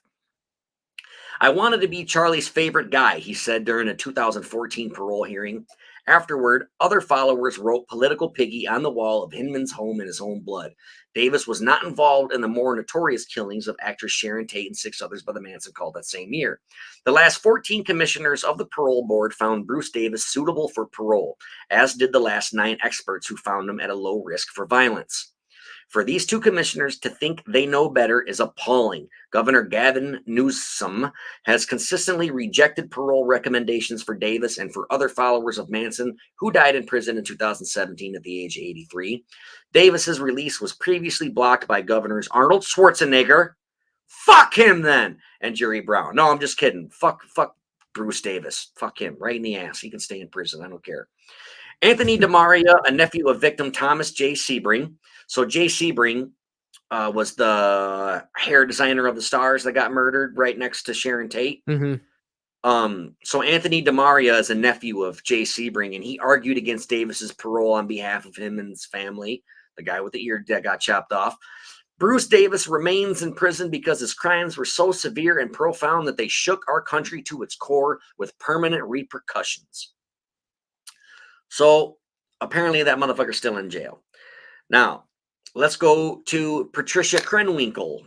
I wanted to be Charlie's favorite guy, he said during a 2014 parole hearing. Afterward, other followers wrote political piggy on the wall of Hinman's home in his own blood. Davis was not involved in the more notorious killings of actress Sharon Tate and 6 others by the Manson cult that same year. The last 14 commissioners of the parole board found Bruce Davis suitable for parole, as did the last 9 experts who found him at a low risk for violence. For these 2 commissioners to think they know better is appalling. Governor Gavin Newsom has consistently rejected parole recommendations for Davis and for other followers of Manson who died in prison in 2017 at the age of 83. Davis's release was previously blocked by governors Arnold Schwarzenegger, fuck him then, and Jerry Brown. No, I'm just kidding. Fuck Bruce Davis. Fuck him right in the ass. He can stay in prison. I don't care. Anthony DeMaria, a nephew of victim Thomas J. Sebring. So J. Sebring was the hair designer of the Stars that got murdered right next to Sharon Tate. Mm-hmm. So Anthony DeMaria is a nephew of Jay Sebring, and he argued against Davis's parole on behalf of him and his family, the guy with the ear that got chopped off. Bruce Davis remains in prison because his crimes were so severe and profound that they shook our country to its core with permanent repercussions. So apparently that motherfucker's still in jail. Now, let's go to Patricia Krenwinkel.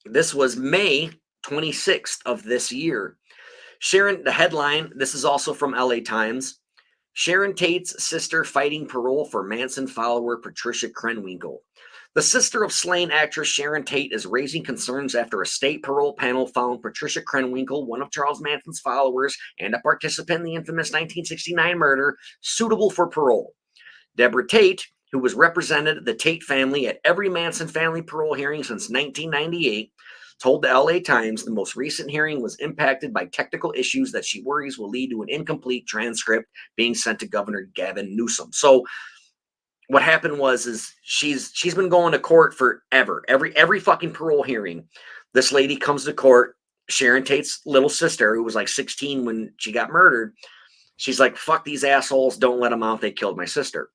This was May 26th of this year. Sharon, the headline, this is also from LA Times. Sharon Tate's sister fighting parole for Manson follower Patricia Krenwinkel. The sister of slain actress Sharon Tate is raising concerns after a state parole panel found Patricia Krenwinkel, one of Charles Manson's followers and a participant in the infamous 1969 murder, suitable for parole. Deborah Tate, who has represented the Tate family at every Manson family parole hearing since 1998, told the LA Times the most recent hearing was impacted by technical issues that she worries will lead to an incomplete transcript being sent to Governor Gavin Newsom. So what happened is she's been going to court forever. Every fucking parole hearing, this lady comes to court. Sharon Tate's little sister, who was like 16 when she got murdered, she's like, "Fuck these assholes! Don't let them out. They killed my sister."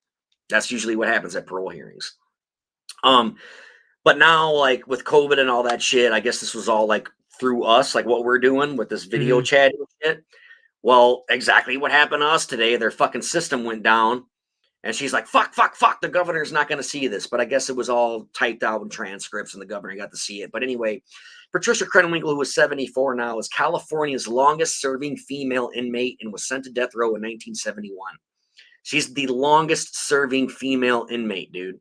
That's usually what happens at parole hearings. But now, like with COVID and all that shit, I guess this was all like through us, like what we're doing with this video chat and shit. Well, exactly what happened to us today. Their fucking system went down. And she's like, fuck, the governor's not going to see this. But I guess it was all typed out in transcripts and the governor got to see it. But anyway, Patricia Krenwinkel, who is 74 now, is California's longest serving female inmate and was sent to death row in 1971. She's the longest serving female inmate, dude,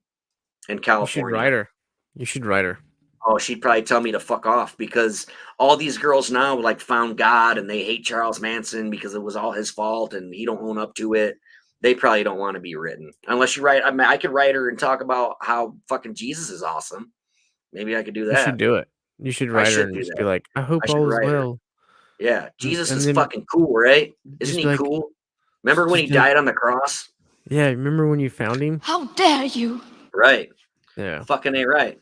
in California. You should write her. Oh, she'd probably tell me to fuck off because all these girls now like found God and they hate Charles Manson because it was all his fault and he don't own up to it. They probably don't want to be written unless you write. I mean, I could write her and talk about how fucking Jesus is awesome. Maybe I could do that. You should do it. You should write her and just be like, I hope all is well. Yeah, Jesus is fucking cool, right? Isn't he cool? Remember when he died on the cross? Yeah, remember when you found him? How dare you? Right. Yeah. Fucking A right.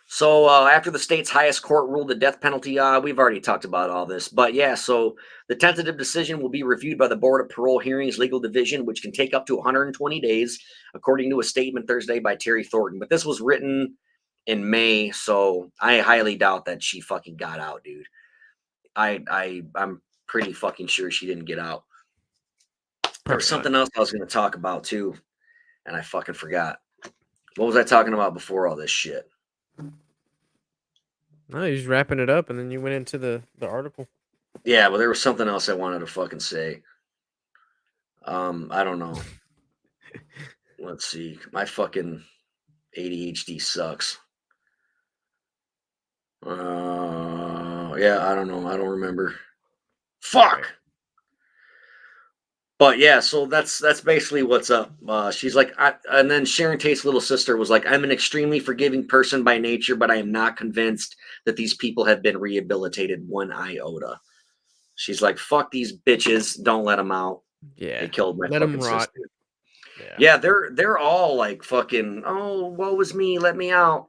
So after the state's highest court ruled the death penalty, we've already talked about all this. But yeah, so the tentative decision will be reviewed by the Board of Parole Hearings Legal Division, which can take up to 120 days, according to a statement Thursday by Terry Thornton. But this was written in May, so I highly doubt that she fucking got out, dude. I'm pretty fucking sure she didn't get out. There was something else I was going to talk about too, and I fucking forgot. What was I talking about before all this shit? No, you're just wrapping it up, and then you went into the article. Yeah, well, there was something else I wanted to fucking say. I don't know. Let's see. My fucking ADHD sucks. Yeah, I don't know. I don't remember. Fuck. But yeah, so that's basically what's up. She's like, and then Sharon Tate's little sister was like, I'm an extremely forgiving person by nature, but I am not convinced that these people have been rehabilitated one iota. She's like, fuck these bitches, don't let them out. Yeah, they killed my let fucking them rot. Sister. Yeah, they're all like fucking, oh, woe was me, let me out.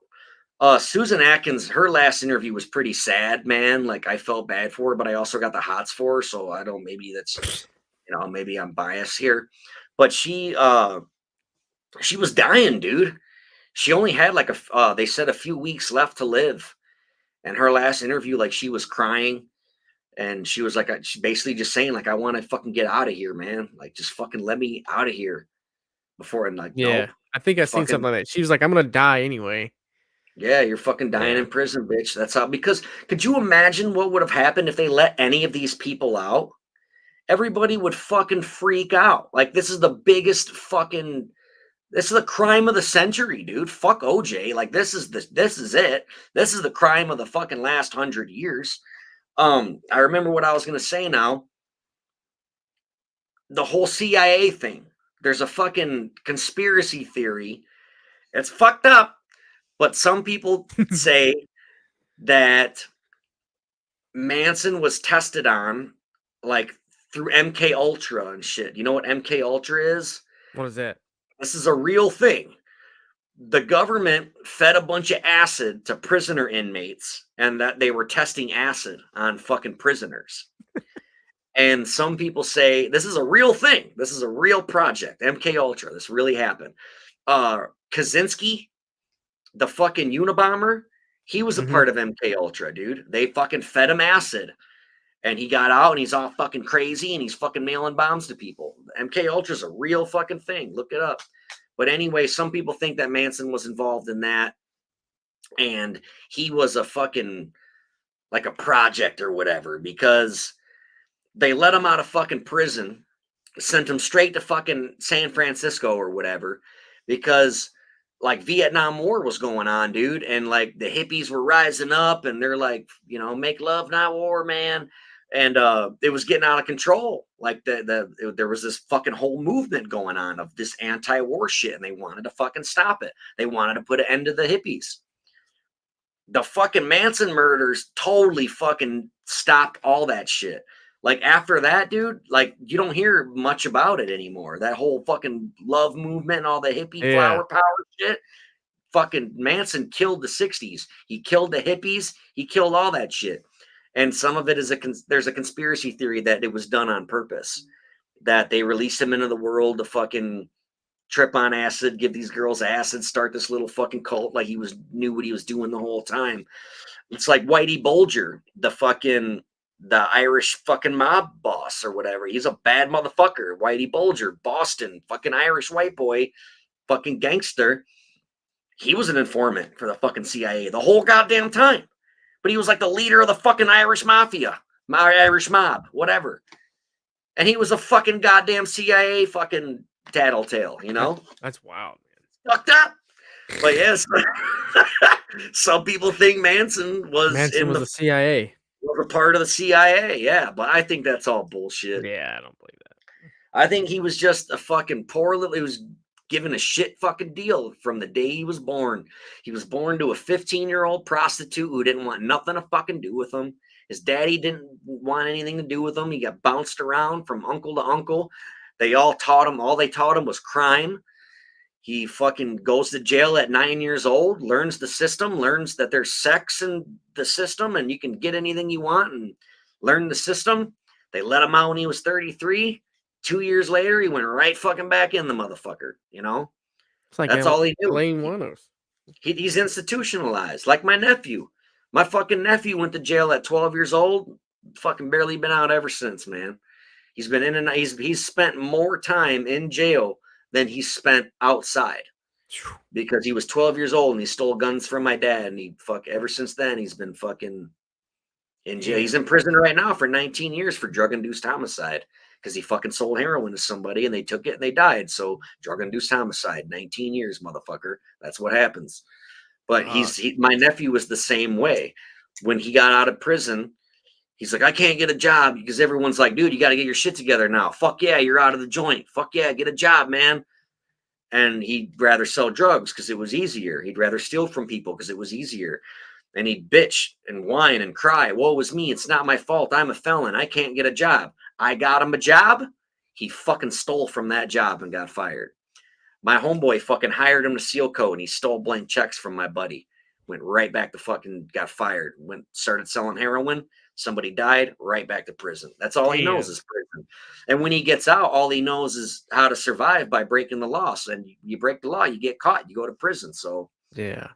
Susan Atkins, her last interview was pretty sad, man. Like I felt bad for her, but I also got the hots for her, so I don't. Maybe that's. Maybe I'm biased here, but she was dying, dude. She only had like they said a few weeks left to live. And her last interview, like she was crying and she was like, she basically just saying like, I want to fucking get out of here, man. Like just fucking let me out of here before. And like, yeah, nope, I think I seen something like that. She was like, I'm going to die anyway. Yeah, you're fucking dying in prison, bitch. That's how, because could you imagine what would have happened if they let any of these people out? Everybody would fucking freak out. Like, this is the biggest fucking, this is the crime of the century, dude. Fuck OJ. Like, this is it. This is the crime of the fucking last 100 years. I remember what I was going to say now. The whole CIA thing. There's a fucking conspiracy theory. It's fucked up, but some people say that Manson was tested on, like, through MK Ultra and shit. You know what MK Ultra is? What is that? This is a real thing. The government fed a bunch of acid to prisoner inmates and that they were testing acid on fucking prisoners. And some people say this is a real thing. This is a real project. MK Ultra. This really happened. Kaczynski, the fucking Unabomber, he was a part of MK Ultra, dude. They fucking fed him acid. And he got out and he's all fucking crazy and he's fucking mailing bombs to people. MK Ultra is a real fucking thing. Look it up. But anyway, some people think that Manson was involved in that. And he was a fucking, like a project or whatever, because they let him out of fucking prison, sent him straight to fucking San Francisco or whatever, because like Vietnam War was going on, dude, and like the hippies were rising up, and they're like, make love, not war, man. And it was getting out of control. Like there was this fucking whole movement going on of this anti-war shit, and they wanted to fucking stop it. They wanted to put an end to the hippies. The fucking Manson murders totally fucking stopped all that shit. Like after that, dude, like you don't hear much about it anymore. That whole fucking love movement and all the hippie Yeah. flower power shit. Fucking Manson killed the 60s. He killed the hippies. He killed all that shit. And some of it is there's a conspiracy theory that it was done on purpose. That they released him into the world to fucking trip on acid, give these girls acid, start this little fucking cult like knew what he was doing the whole time. It's like Whitey Bulger, the Irish fucking mob boss or whatever. He's a bad motherfucker. Whitey Bulger, Boston, fucking Irish white boy, fucking gangster. He was an informant for the fucking CIA the whole goddamn time. But he was like the leader of the fucking Irish mafia, my Irish mob, whatever. And he was a fucking goddamn CIA fucking tattletale, That's wild, man. Fucked up. But yes, some people think Manson was the CIA. Was a part of the CIA, yeah. But I think that's all bullshit. Yeah, I don't believe that. I think he was just a fucking poor little. He was given a shit fucking deal from the day he was born. He was born to a 15-year-old prostitute who didn't want nothing to fucking do with him. His daddy didn't want anything to do with him. He got bounced around from uncle to uncle. All they taught him was crime. He fucking goes to jail at 9 years old, learns the system, learns that there's sex in the system and you can get anything you want and learn the system. They let him out when he was 33. 2 years later, he went right fucking back in the motherfucker, It's like that's all he knew. Elaine Wanos. He's institutionalized, like my nephew. My fucking nephew went to jail at 12 years old, fucking barely been out ever since, man. He's been in and he's spent more time in jail than he spent outside because he was 12 years old and he stole guns from my dad. And ever since then, he's been fucking in jail. He's in prison right now for 19 years for drug-induced homicide because he fucking sold heroin to somebody and they took it and they died. So drug-induced homicide, 19 years, motherfucker. That's what happens. But my nephew was the same way. When he got out of prison, he's like, I can't get a job because everyone's like, dude, you got to get your shit together now. Fuck yeah, you're out of the joint. Fuck yeah, get a job, man. And he'd rather sell drugs because it was easier. He'd rather steal from people because it was easier. And he'd bitch and whine and cry. Woe is me. It's not my fault. I'm a felon. I can't get a job. I got him a job. He fucking stole from that job and got fired. My homeboy fucking hired him to seal coat and he stole blank checks from my buddy. Went right back to fucking got fired. Started selling heroin. Somebody died, right back to prison. That's all he knows is prison. And when he gets out, all he knows is how to survive by breaking the law. So, and you break the law, you get caught, you go to prison. So yeah,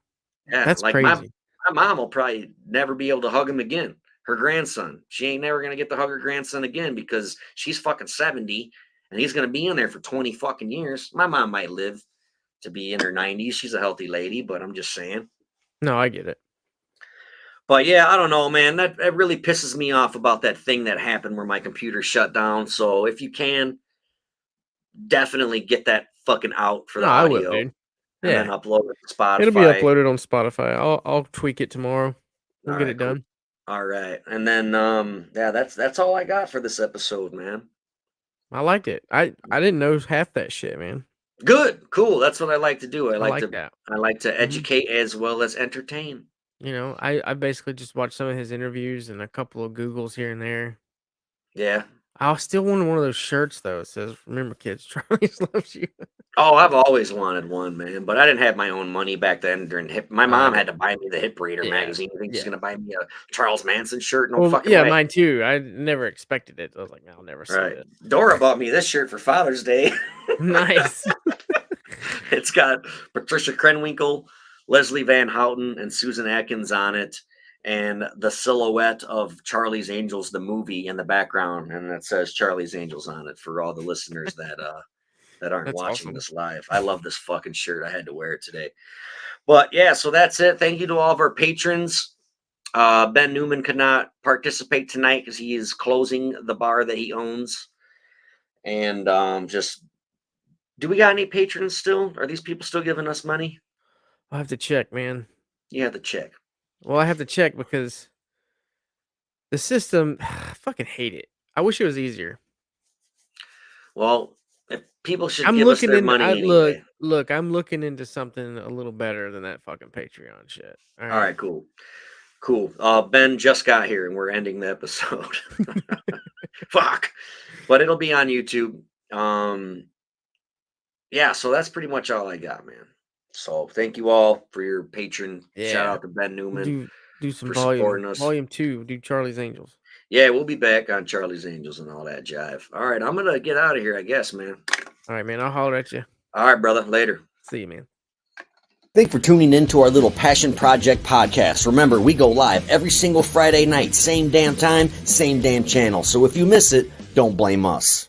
that's like crazy. My mom will probably never be able to hug him again. Her grandson, she ain't never gonna get to hug her grandson again because she's fucking 70 and he's gonna be in there for 20 fucking years. My mom might live to be in her 90s. She's a healthy lady, but I'm just saying. No, I get it. But yeah, I don't know, man. That really pisses me off about that thing that happened where my computer shut down. So if you can, definitely get that fucking out for the audio. I will, dude. And then upload it to Spotify. It'll be uploaded on Spotify. I'll tweak it tomorrow. We'll get it done. Cool. All right. And then yeah, that's all I got for this episode, man. I liked it. I didn't know half that shit, man. Good. Cool. That's what I like to do. I like to educate as well as entertain. I basically just watched some of his interviews and a couple of Googles here and there. Yeah. I still wanted one of those shirts though. It says, "Remember, kids, Charlie loves you." Oh, I've always wanted one, man. But I didn't have my own money back then. My mom had to buy me the Hip Reader magazine. I think she's gonna buy me a Charles Manson shirt. No fucking way. Mine too. I never expected it. I was like, I'll never see it. Dora bought me this shirt for Father's Day. Nice. It's got Patricia Krenwinkel, Leslie Van Houten, and Susan Atkins on it, and the silhouette of Charlie's Angels, the movie, in the background, and it says Charlie's Angels on it for all the listeners that aren't watching this live. I love this fucking shirt. I had to wear it today. But yeah, so that's it. Thank you to all of our patrons. Ben Newman could not participate tonight because he is closing the bar that he owns. And do we got any patrons still? Are these people still giving us money? I'll have to check, man. You have to check. Well, I have to check because the system, I fucking hate it. I wish it was easier. Well, if people should I'm give us looking their into I money anyway. look, I'm looking into something a little better than that fucking Patreon shit. All All right. right, cool. Cool. Ben just got here and we're ending the episode. Fuck. But it'll be on YouTube. Yeah, so that's pretty much all I got, man. So thank you all for your patron. Shout Yeah. out to Ben Newman Do some for volume. supporting us. Volume 2, do Charlie's Angels. Yeah, we'll be back on Charlie's Angels and all that jive. All right, I'm gonna get out of here, I guess, man. All right, man. I'll holler at you. All right, brother. Later. See you, man. Thanks for tuning in to our little Passion Project podcast. Remember, we go live every single Friday night, same damn time, same damn channel. So if you miss it, don't blame us.